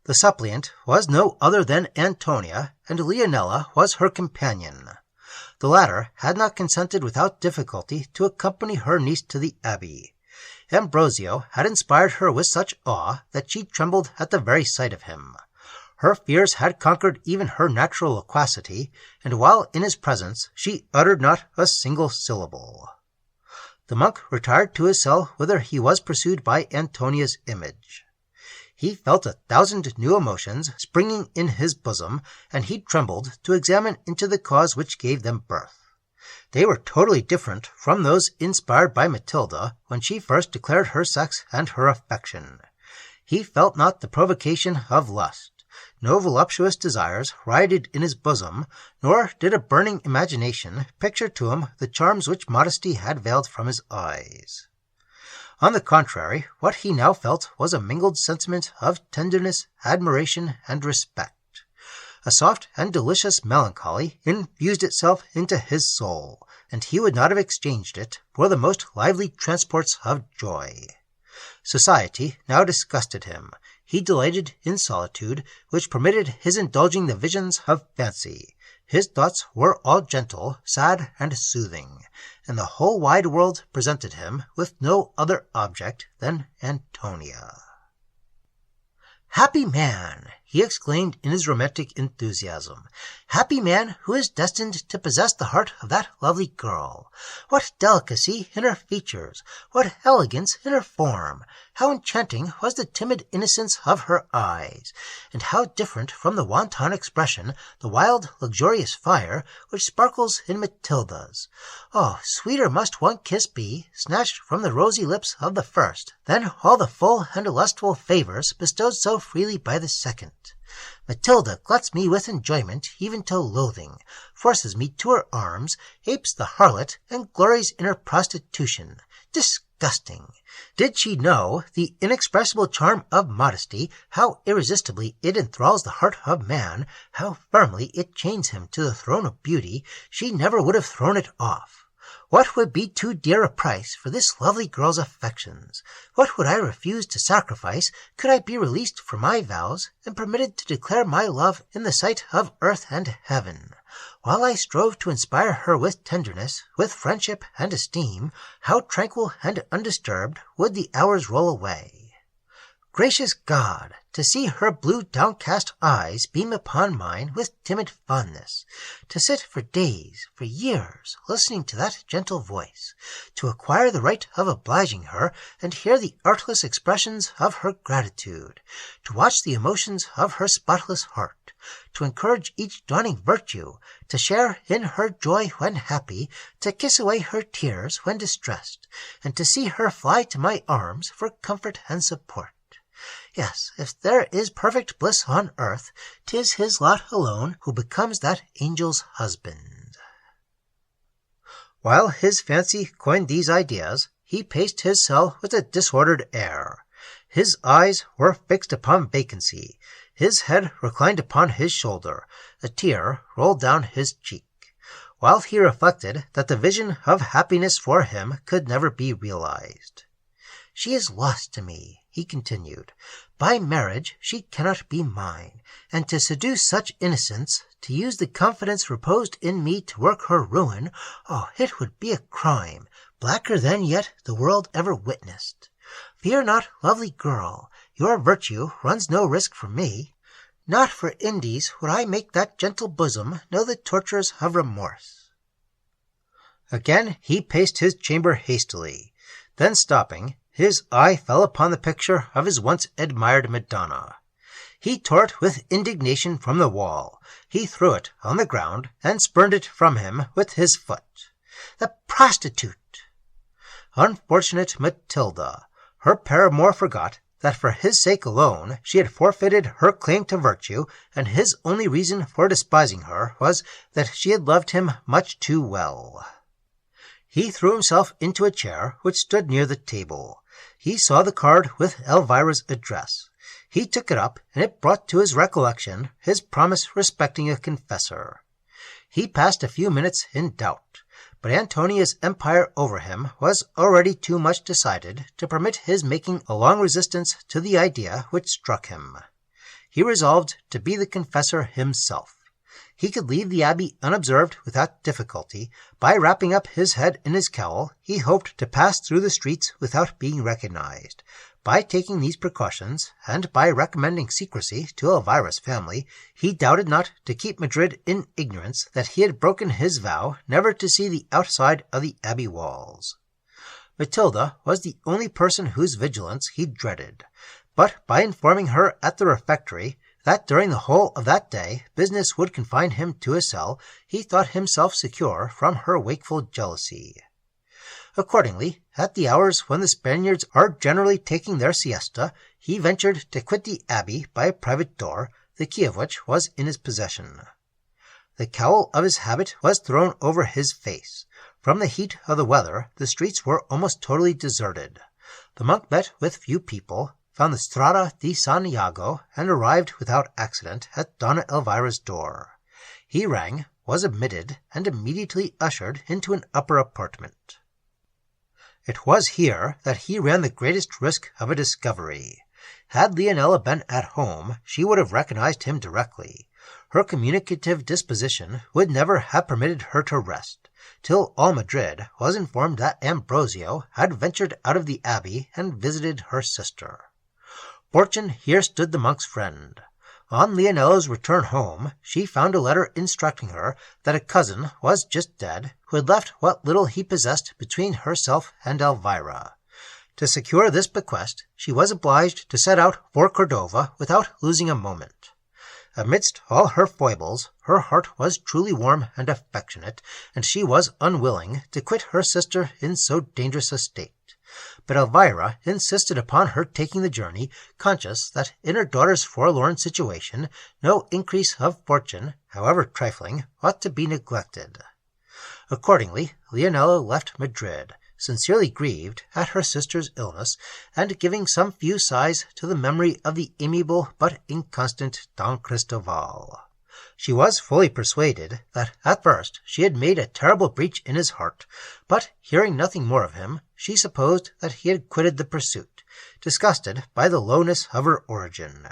Speaker 1: The suppliant was no other than Antonia, and Leonela was her companion. The latter had not consented without difficulty to accompany her niece to the abbey. Ambrosio had inspired her with such awe that she trembled at the very sight of him. Her fears had conquered even her natural loquacity, and while in his presence she uttered not a single syllable. The monk retired to his cell, whither he was pursued by Antonia's image. He felt 1,000 new emotions springing in his bosom, and he trembled to examine into the cause which gave them birth. They were totally different from those inspired by Matilda when she first declared her sex and her affection. He felt not the provocation of lust. No voluptuous desires rioted in his bosom, nor did a burning imagination picture to him the charms which modesty had veiled from his eyes. On the contrary, what he now felt was a mingled sentiment of tenderness, admiration, and respect. A soft and delicious melancholy infused itself into his soul, and he would not have exchanged it for the most lively transports of joy. Society now disgusted him. He delighted in solitude, which permitted his indulging the visions of fancy. His thoughts were all gentle, sad, and soothing, and the whole wide world presented him with no other object than Antonia. "Happy man!" he exclaimed in his romantic enthusiasm. "Happy man who is destined to possess the heart of that lovely girl! What delicacy in her features! What elegance in her form! How enchanting was the timid innocence of her eyes! And how different from the wanton expression, the wild, luxurious fire, which sparkles in Matilda's! Oh, sweeter must one kiss be, snatched from the rosy lips of the first, than all the full and lustful favours bestowed so freely by the second. Matilda gluts me with enjoyment even to loathing, forces me to her arms, apes the harlot, and glories in her prostitution. Disgusting! Did she know the inexpressible charm of modesty, how irresistibly it enthralls the heart of man, how firmly it chains him to the throne of beauty, she never would have thrown it off. What would be too dear a price for this lovely girl's affections? What would I refuse to sacrifice, could I be released from my vows, and permitted to declare my love in the sight of earth and heaven? While I strove to inspire her with tenderness, with friendship and esteem, how tranquil and undisturbed would the hours roll away! Gracious God! To see her blue downcast eyes beam upon mine with timid fondness, to sit for days, for years, listening to that gentle voice, to acquire the right of obliging her, and hear the artless expressions of her gratitude, to watch the emotions of her spotless heart, to encourage each dawning virtue, to share in her joy when happy, to kiss away her tears when distressed, and to see her fly to my arms for comfort and support. Yes, if there is perfect bliss on earth, 'tis his lot alone who becomes that angel's husband." While his fancy coined these ideas, he paced his cell with a disordered air. His eyes were fixed upon vacancy. His head reclined upon his shoulder. A tear rolled down his cheek, while he reflected that the vision of happiness for him could never be realized. "She is lost to me," he continued. "By marriage she cannot be mine, and to seduce such innocence, to use the confidence reposed in me to work her ruin, oh, it would be a crime, blacker than yet the world ever witnessed. Fear not, lovely girl, your virtue runs no risk for me. Not for Indies would I make that gentle bosom know the tortures of remorse.
Speaker 2: Again he paced his chamber hastily. Then stopping, his eye fell upon the picture of his once admired Madonna. He tore it with indignation from the wall. He threw it on the ground and spurned it from him with his foot.
Speaker 1: The prostitute!
Speaker 2: Unfortunate Matilda! Her paramour forgot that for his sake alone she had forfeited her claim to virtue, and his only reason for despising her was that she had loved him much too well. He threw himself into a chair which stood near the table. He saw the card with Elvira's address. He took it up, and it brought to his recollection his promise respecting a confessor. He passed a few minutes in doubt, but Antonia's empire over him was already too much decided to permit his making a long resistance to the idea which struck him. He resolved to be the confessor himself. He could leave the abbey unobserved without difficulty. By wrapping up his head in his cowl, he hoped to pass through the streets without being recognized. By taking these precautions, and by recommending secrecy to Elvira's family, he doubted not to keep Madrid in ignorance that he had broken his vow never to see the outside of the abbey walls. Matilda was the only person whose vigilance he dreaded, but by informing her at the refectory that during the whole of that day business would confine him to his cell, he thought himself secure from her wakeful jealousy. Accordingly, at the hours when the Spaniards are generally taking their siesta, he ventured to quit the abbey by a private door, the key of which was in his possession. The cowl of his habit was thrown over his face. From the heat of the weather, the streets were almost totally deserted. The monk met with few people, found the Strada di San Iago, and arrived without accident at Donna Elvira's door. He rang, was admitted, and immediately ushered into an upper apartment. It was here that he ran the greatest risk of a discovery. Had Leonela been at home, she would have recognized him directly. Her communicative disposition would never have permitted her to rest, till all Madrid was informed that Ambrosio had ventured out of the abbey and visited her sister. Fortune here stood the monk's friend. On Leonela's return home, she found a letter instructing her that a cousin was just dead, who had left what little he possessed between herself and Elvira. To secure this bequest, she was obliged to set out for Cordova without losing a moment. Amidst all her foibles, her heart was truly warm and affectionate, and she was unwilling to quit her sister in so dangerous a state. But Elvira insisted upon her taking the journey, conscious that in her daughter's forlorn situation no increase of fortune, however trifling, ought to be neglected. Accordingly, Leonela left Madrid, sincerely grieved at her sister's illness, and giving some few sighs to the memory of the amiable but inconstant Don Cristoval. She was fully persuaded that at first she had made a terrible breach in his heart, but hearing nothing more of him, she supposed that he had quitted the pursuit, disgusted by the lowness of her origin.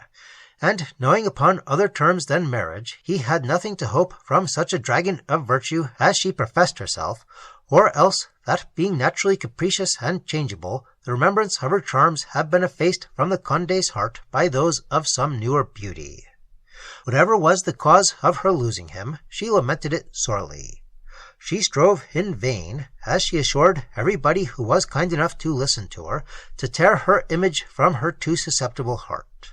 Speaker 2: And knowing upon other terms than marriage he had nothing to hope from such a dragon of virtue as she professed herself, or else that being naturally capricious and changeable, the remembrance of her charms had been effaced from the Conde's heart by those of some newer beauty. Whatever was the cause of her losing him, she lamented it sorely. She strove in vain, as she assured everybody who was kind enough to listen to her, to tear her image from her too susceptible heart.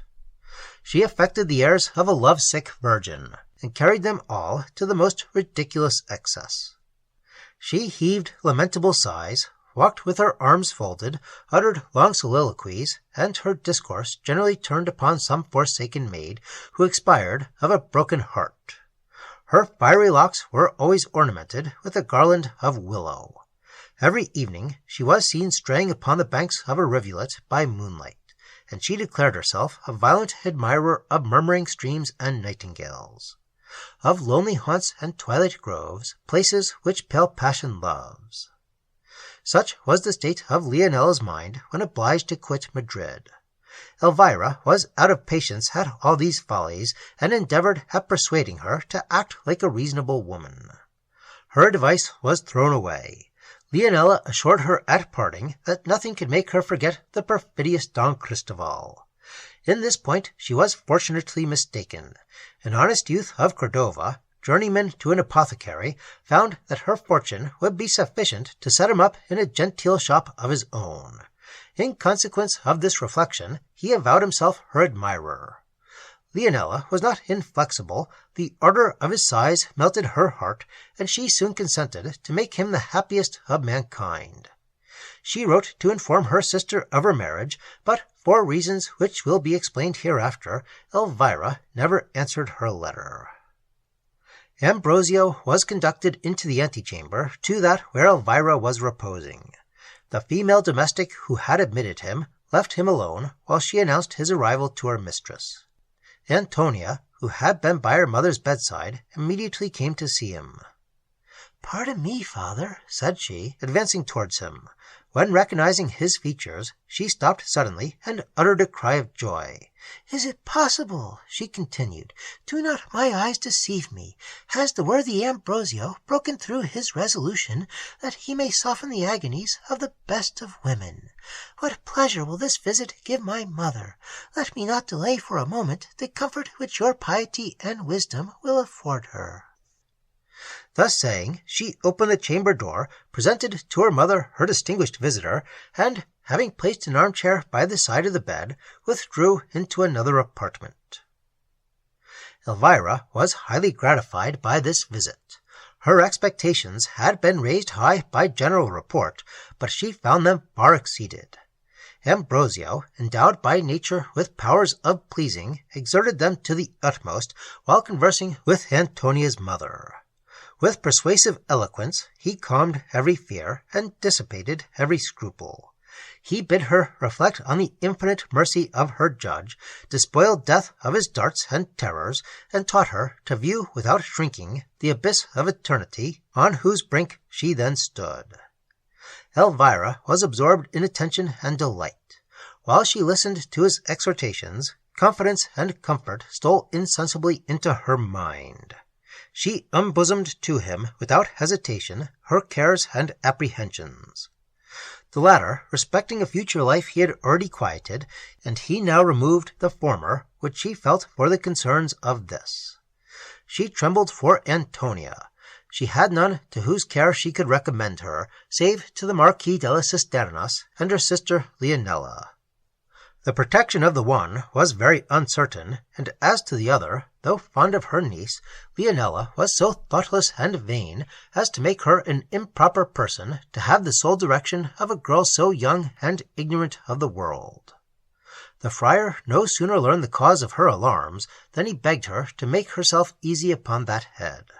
Speaker 2: She affected the airs of a love-sick virgin, and carried them all to the most ridiculous excess. She heaved lamentable sighs, walked with her arms folded, uttered long soliloquies, and her discourse generally turned upon some forsaken maid who expired of a broken heart. Her fiery locks were always ornamented with a garland of willow. Every evening she was seen straying upon the banks of a rivulet by moonlight, and she declared herself a violent admirer of murmuring streams and nightingales, of lonely haunts and twilight groves, places which pale passion loves. Such was the state of Leonela's mind when obliged to quit Madrid. Elvira was out of patience at all these follies, and endeavored at persuading her to act like a reasonable woman. Her advice was thrown away. Leonela assured her at parting that nothing could make her forget the perfidious Don Cristoval.
Speaker 1: In this point she was fortunately mistaken. An honest youth of Cordova, journeyman to an apothecary, found that her fortune would be sufficient to set him up in a genteel shop of his own. In consequence of this reflection, he avowed himself her admirer. Leonela was not inflexible. The ardour of his sighs melted her heart, and she soon consented to make him the happiest of mankind. She wrote to inform her sister of her marriage, but for reasons which will be explained hereafter, Elvira never answered her letter. Ambrosio was conducted into the antechamber to that where Elvira was reposing. The female domestic who had admitted him left him alone while she announced his arrival to her mistress. Antonia, who had been by her mother's bedside, immediately came to see him. "Pardon me, father," said she, advancing towards him. When recognizing his features, she stopped suddenly and uttered a cry of joy. "Is it possible?" she continued. "Do not my eyes deceive me? Has the worthy Ambrosio broken through his resolution that he may soften the agonies of the best of women? What pleasure will this visit give my mother! Let me not delay for a moment the comfort which your piety and wisdom will afford her." Thus saying, she opened the chamber door, presented to her mother her distinguished visitor, and, having placed an armchair by the side of the bed, withdrew into another apartment. Elvira was highly gratified by this visit. Her expectations had been raised high by general report, but she found them far exceeded. Ambrosio, endowed by nature with powers of pleasing, exerted them to the utmost while conversing with Antonia's mother. With persuasive eloquence he calmed every fear and dissipated every scruple. He bid her reflect on the infinite mercy of her judge, despoiled death of his darts and terrors, and taught her to view without shrinking the abyss of eternity on whose brink she then stood. Elvira was absorbed in attention and delight. While she listened to his exhortations, confidence and comfort stole insensibly into her mind. She unbosomed to him, without hesitation, her cares and apprehensions. The latter respecting a future life he had already quieted, and he now removed the former, which she felt for the concerns of this. She trembled for Antonia. She had none to whose care she could recommend her, save to the Marquis della Cisternas and her sister Leonela. The protection of the one was very uncertain, and as to the other, though fond of her niece, Leonela was so thoughtless and vain as to make her an improper person to have the sole direction of a girl so young and ignorant of the world. The friar no sooner learned the cause of her alarms than he begged her to make herself easy upon that head.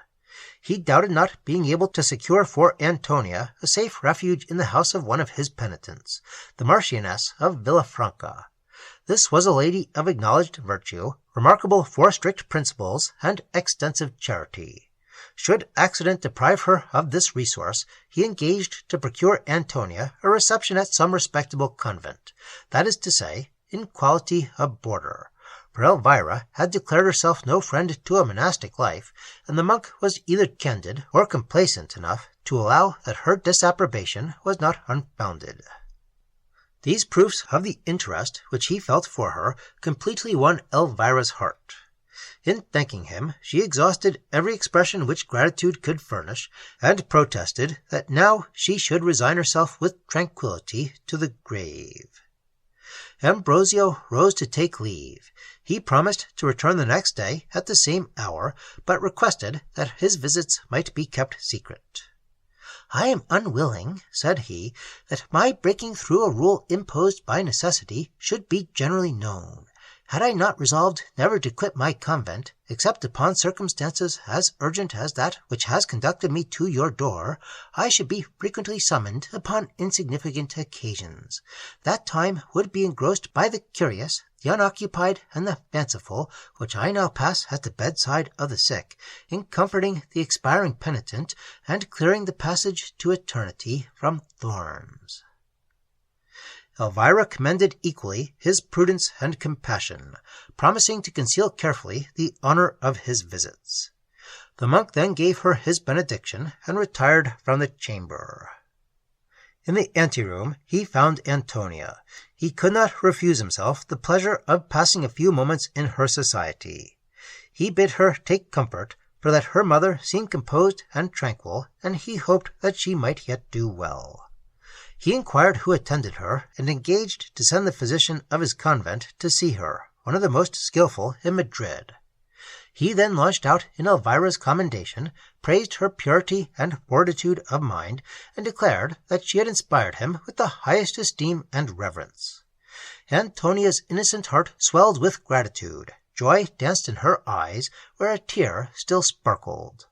Speaker 1: He doubted not being able to secure for Antonia a safe refuge in the house of one of his penitents, the Marchioness of Villafranca. This was a lady of acknowledged virtue, remarkable for strict principles and extensive charity. Should accident deprive her of this resource, he engaged to procure Antonia a reception at some respectable convent, that is to say, in quality of boarder, for Elvira had declared herself no friend to a monastic life, and the monk was either candid or complacent enough to allow that her disapprobation was not unfounded. These proofs of the interest which he felt for her completely won Elvira's heart. In thanking him, she exhausted every expression which gratitude could furnish, and protested that now she should resign herself with tranquillity to the grave. Ambrosio rose to take leave. He promised to return the next day at the same hour, but requested that his visits might be kept secret. "I am unwilling," said he, "that my breaking through a rule imposed by necessity should be generally known. Had I not resolved never to quit my convent, except upon circumstances as urgent as that which has conducted me to your door, I should be frequently summoned upon insignificant occasions. That time would be engrossed by the curious, the unoccupied, and the fanciful, which I now pass at the bedside of the sick, in comforting the expiring penitent, and clearing the passage to eternity from thorns." Elvira commended equally his prudence and compassion, promising to conceal carefully the honor of his visits. The monk then gave her his benediction and retired from the chamber. In the anteroom he found Antonia. He could not refuse himself the pleasure of passing a few moments in her society. He bid her take comfort, for that her mother seemed composed and tranquil, and he hoped that she might yet do well. He inquired who attended her, and engaged to send the physician of his convent to see her, one of the most skilful in Madrid. He then launched out in Elvira's commendation, praised her purity and fortitude of mind, and declared that she had inspired him with the highest esteem and reverence. Antonia's innocent heart swelled with gratitude. Joy danced in her eyes, where a tear still sparkled.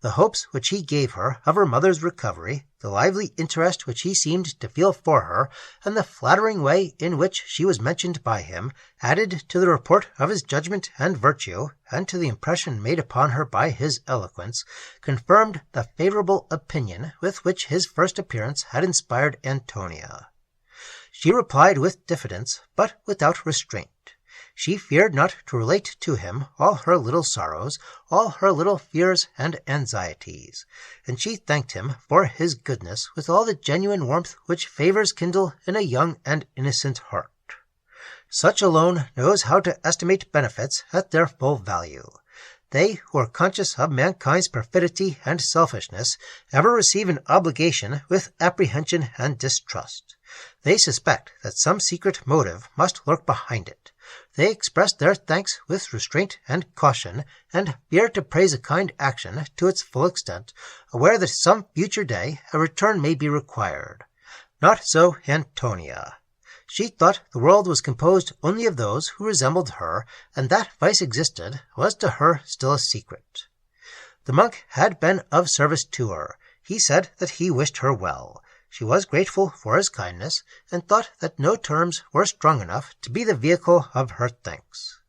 Speaker 1: The hopes which he gave her of her mother's recovery, the lively interest which he seemed to feel for her, and the flattering way in which she was mentioned by him, added to the report of his judgment and virtue, and to the impression made upon her by his eloquence, confirmed the favorable opinion with which his first appearance had inspired Antonia. She replied with diffidence, but without restraint. She feared not to relate to him all her little sorrows, all her little fears and anxieties, and she thanked him for his goodness with all the genuine warmth which favors kindle in a young and innocent heart. Such alone knows how to estimate benefits at their full value. They who are conscious of mankind's perfidy and selfishness ever receive an obligation with apprehension and distrust. They suspect that some secret motive must lurk behind it. They express their thanks with restraint and caution, and fear to praise a kind action to its full extent, aware that some future day a return may be required. Not so Antonia. She thought the world was composed only of those who resembled her, and that vice existed was to her still a secret. The monk had been of service to her. He said that he wished her well. She was grateful for his kindness, and thought that no terms were strong enough to be the vehicle of her thanks.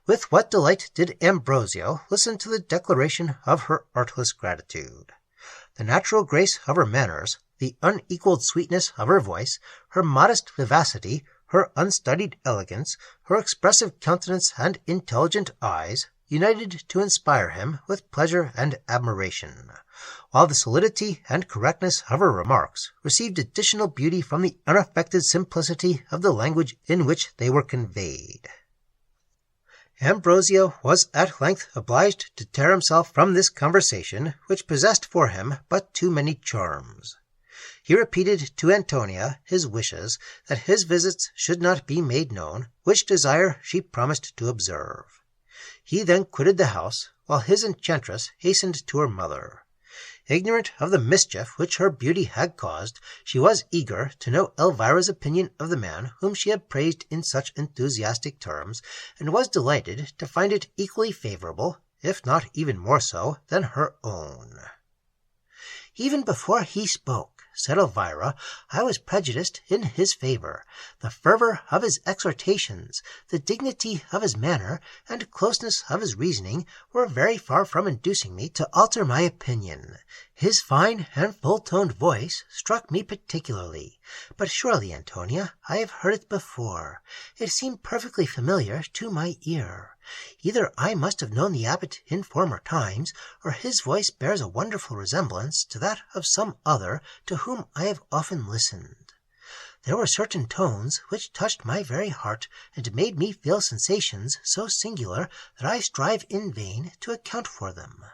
Speaker 1: With what delight did Ambrosio listen to the declaration of her artless gratitude! The natural grace of her manners, the unequalled sweetness of her voice, her modest vivacity, her unstudied elegance, her expressive countenance and intelligent eyes, united to inspire him with pleasure and admiration, while the solidity and correctness of her remarks received additional beauty from the unaffected simplicity of the language in which they were conveyed. Ambrosio was at length obliged to tear himself from this conversation, which possessed for him but too many charms. He repeated to Antonia his wishes that his visits should not be made known, which desire she promised to observe. He then quitted the house, while his enchantress hastened to her mother. Ignorant of the mischief which her beauty had caused, she was eager to know Elvira's opinion of the man whom she had praised in such enthusiastic terms, and was delighted to find it equally favorable, if not even more so, than her own. "Even before he spoke," said Elvira, "I was prejudiced in his favor. The fervor of his exhortations, the dignity of his manner, and closeness of his reasoning were very far from inducing me to alter my opinion. His fine and full-toned voice struck me particularly. But surely, Antonia, I have heard it before. It seemed perfectly familiar to my ear. Either I must have known the abbot in former times, or his voice bears a wonderful resemblance to that of some other to whom I have often listened. There were certain tones which touched my very heart, and made me feel sensations so singular that I strive in vain to account for them."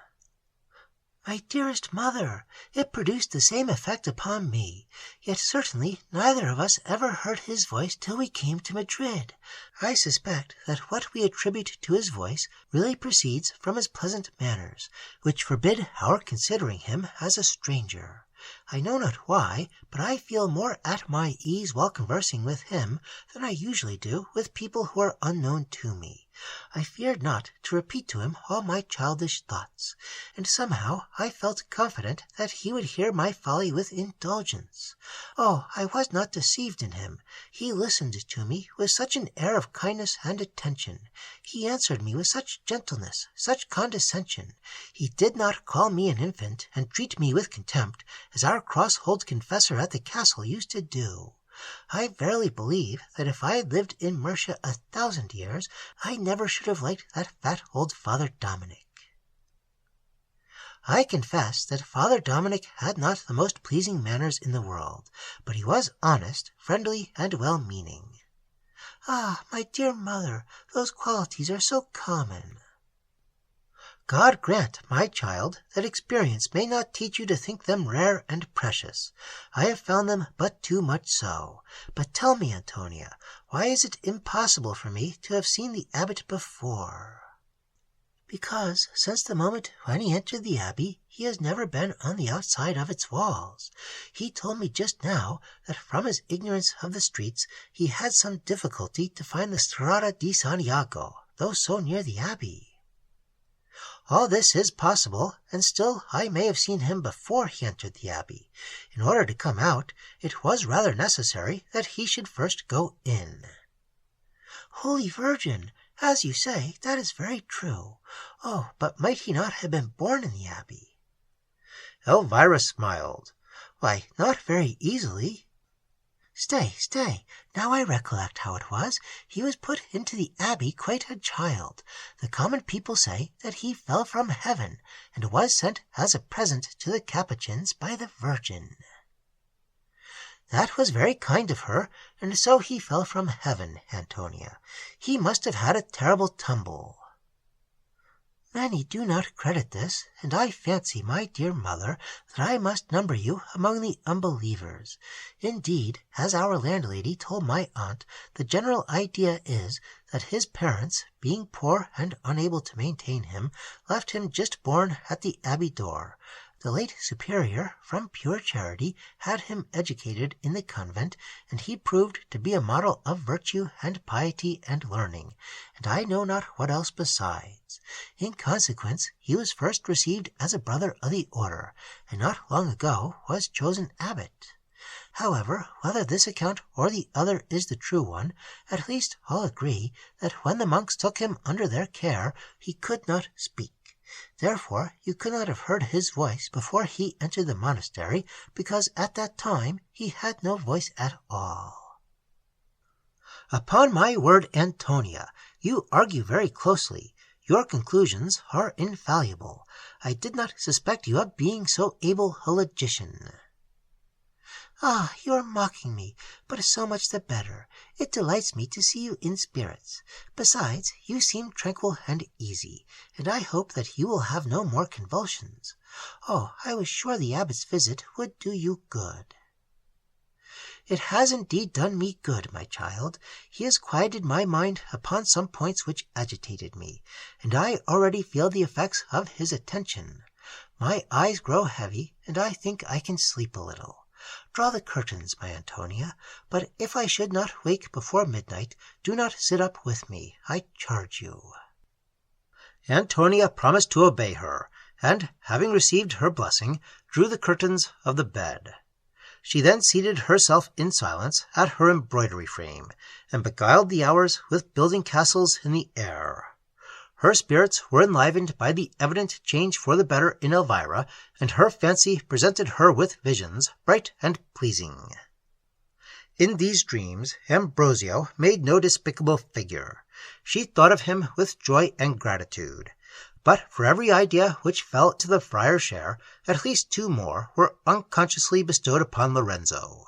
Speaker 1: "My dearest mother, it produced the same effect upon me. Yet certainly neither of us ever heard his voice till we came to Madrid. I suspect that what we attribute to his voice really proceeds from his pleasant manners, which forbid our considering him as a stranger. I know not why, but I feel more at my ease while conversing with him than I usually do with people who are unknown to me. I feared not to repeat to him all my childish thoughts, and somehow I felt confident that he would hear my folly with indulgence. Oh, I was not deceived in him. He listened to me with such an air of kindness and attention. He answered me with such gentleness, such condescension. He did not call me an infant, and treat me with contempt, as our cross-old confessor at the castle used to do. I verily believe that if I had lived in Mercia 1,000 years, I never should have liked that fat old Father Dominic."
Speaker 2: I confess that Father Dominic had not the most pleasing manners in the world, but he was honest, friendly, and well-meaning. Ah, my dear mother, those qualities are so common. God grant, my child, that experience may not teach you to think them rare and precious. I have found them but too much so. But tell me, Antonia, why is it impossible for me to have seen the abbot before? Because since the moment when he entered the abbey, he has never been on the outside of its walls. He told me just now that from his ignorance of the streets he had some difficulty to find the Strada di San Iago, though so near the abbey. All this is possible, and still I may have seen him before he entered the abbey. In order to come out, it was rather necessary that he should first go in. Holy Virgin! As you say, that is very true. Oh, but might he not have been born in the abbey?
Speaker 1: Elvira smiled.
Speaker 2: Why, not very easily. Stay. Now I recollect how it was. He was put into the abbey quite a child. The common people say that he fell from heaven, and was sent as a present to the Capuchins by the Virgin. That was very kind of her, and so he fell from heaven, Antonia. He must have had a terrible tumble. Many do not credit this, and I fancy, my dear mother, that I must number you among the unbelievers. Indeed, as our landlady told my aunt, the general idea is that his parents, being poor and unable to maintain him, left him just born at the abbey door. The late superior, from pure charity, had him educated in the convent, and he proved to be a model of virtue and piety and learning, and I know not what else besides. In consequence, he was first received as a brother of the order, and not long ago was chosen abbot. However, whether this account or the other is the true one, at least all agree that when the monks took him under their care, he could not speak. Therefore you could not have heard his voice before he entered the monastery, because at that time he had no voice at all. Upon my word, Antonia, you argue very closely. Your conclusions are infallible. I did not suspect you of being so able a logician. Ah, you are mocking me, but so much the better. It delights me to see you in spirits. Besides, you seem tranquil and easy, and I hope that you will have no more convulsions. Oh, I was sure the abbot's visit would do you good. It has indeed done me good, my child. He has quieted my mind upon some points which agitated me, and I already feel the effects of his attention. My eyes grow heavy, and I think I can sleep a little. Draw the curtains, my Antonia, but if I should not wake before midnight, do not sit up with me, I charge you.
Speaker 1: Antonia promised to obey her, and, having received her blessing, drew the curtains of the bed. She then seated herself in silence at her embroidery frame, and beguiled the hours with building castles in the air. Her spirits were enlivened by the evident change for the better in Elvira, and her fancy presented her with visions bright and pleasing. In these dreams Ambrosio made no despicable figure. She thought of him with joy and gratitude. But for every idea which fell to the friar's share, at least two more were unconsciously bestowed upon Lorenzo.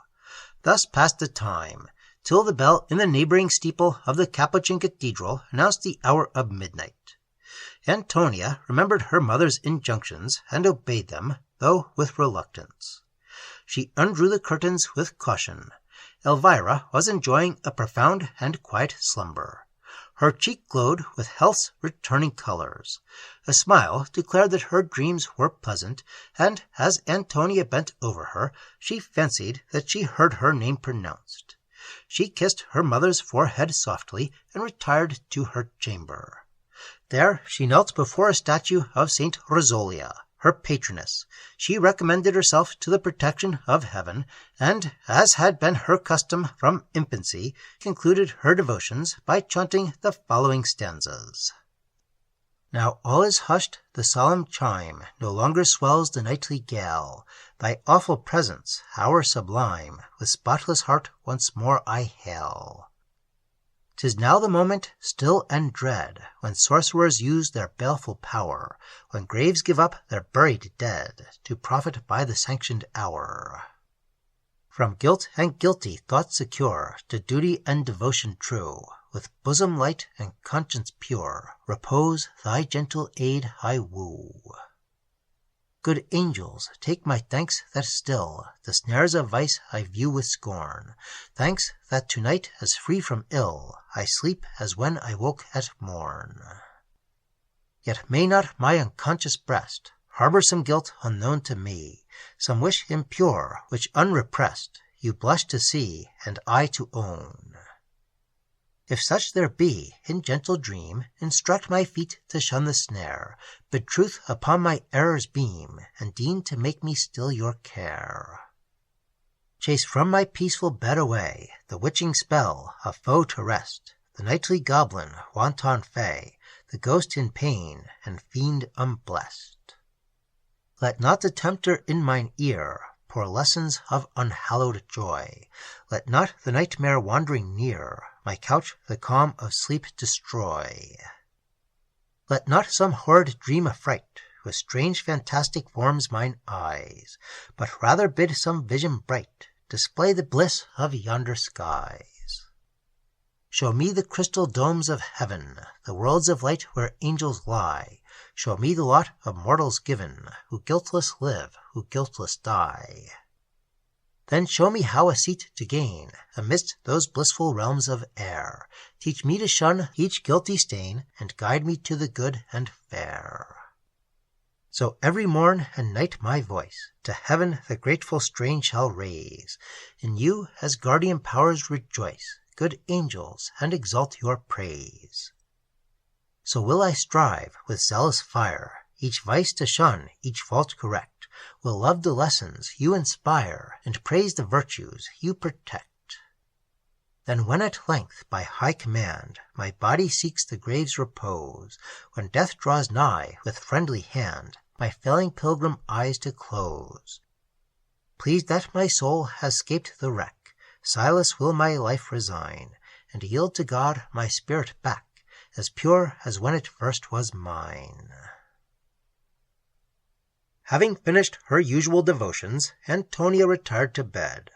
Speaker 1: Thus passed the time, till the bell in the neighboring steeple of the Capuchin Cathedral announced the hour of midnight. Antonia remembered her mother's injunctions and obeyed them, though with reluctance. She undrew the curtains with caution. Elvira was enjoying a profound and quiet slumber. Her cheek glowed with health's returning colors. A smile declared that her dreams were pleasant, and as Antonia bent over her, she fancied that she heard her name pronounced. She kissed her mother's forehead softly and retired to her chamber. There she knelt before a statue of Saint Rosalia, her patroness. She recommended herself to the protection of heaven, and, as had been her custom from infancy, concluded her devotions by chanting the following stanzas. Now all is hushed, the solemn chime no longer swells the nightly gale. Thy awful presence, hour sublime, with spotless heart once more I hail. 'Tis now the moment still and dread, when sorcerers use their baleful power, when graves give up their buried dead, to profit by the sanctioned hour. From guilt and guilty thought secure, to duty and devotion true, with bosom light and conscience pure, repose thy gentle aid I woo. Good angels, take my thanks that still the snares of vice I view with scorn, thanks that to-night as free from ill I sleep as when I woke at morn. Yet may not my unconscious breast harbor some guilt unknown to me, some wish impure which unrepressed you blush to see and I to own. If such there be, in gentle dream, instruct my feet to shun the snare, bid truth upon my errors beam, and deign to make me still your care. Chase from my peaceful bed away the witching spell of foe to rest, the nightly goblin, wanton fay, the ghost in pain, and fiend unblest. Let not the tempter in mine ear pour lessons of unhallowed joy, let not the nightmare wandering near my couch the calm of sleep destroy. Let not some horrid dream affright with strange fantastic forms mine eyes, but rather bid some vision bright display the bliss of yonder skies. Show me the crystal domes of heaven, the worlds of light where angels lie. Show me the lot of mortals given, who guiltless live, who guiltless die. Then show me how a seat to gain amidst those blissful realms of air. Teach me to shun each guilty stain, and guide me to the good and fair. So every morn and night my voice to heaven the grateful strain shall raise. In you as guardian powers rejoice, good angels, and exalt your praise. So will I strive with zealous fire, each vice to shun, each fault correct, will love the lessons you inspire, and praise the virtues you protect. Then when at length, by high command, my body seeks the grave's repose, when death draws nigh with friendly hand, my failing pilgrim eyes to close, pleased that my soul has scaped the wreck, Silas will my life resign, and yield to God my spirit back, as pure as when it first was mine. Having finished her usual devotions, Antonia retired to bed.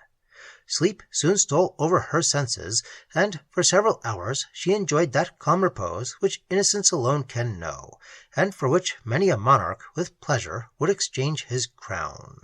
Speaker 1: Sleep soon stole over her senses, and for several hours she enjoyed that calm repose which innocence alone can know, and for which many a monarch with pleasure would exchange his crown.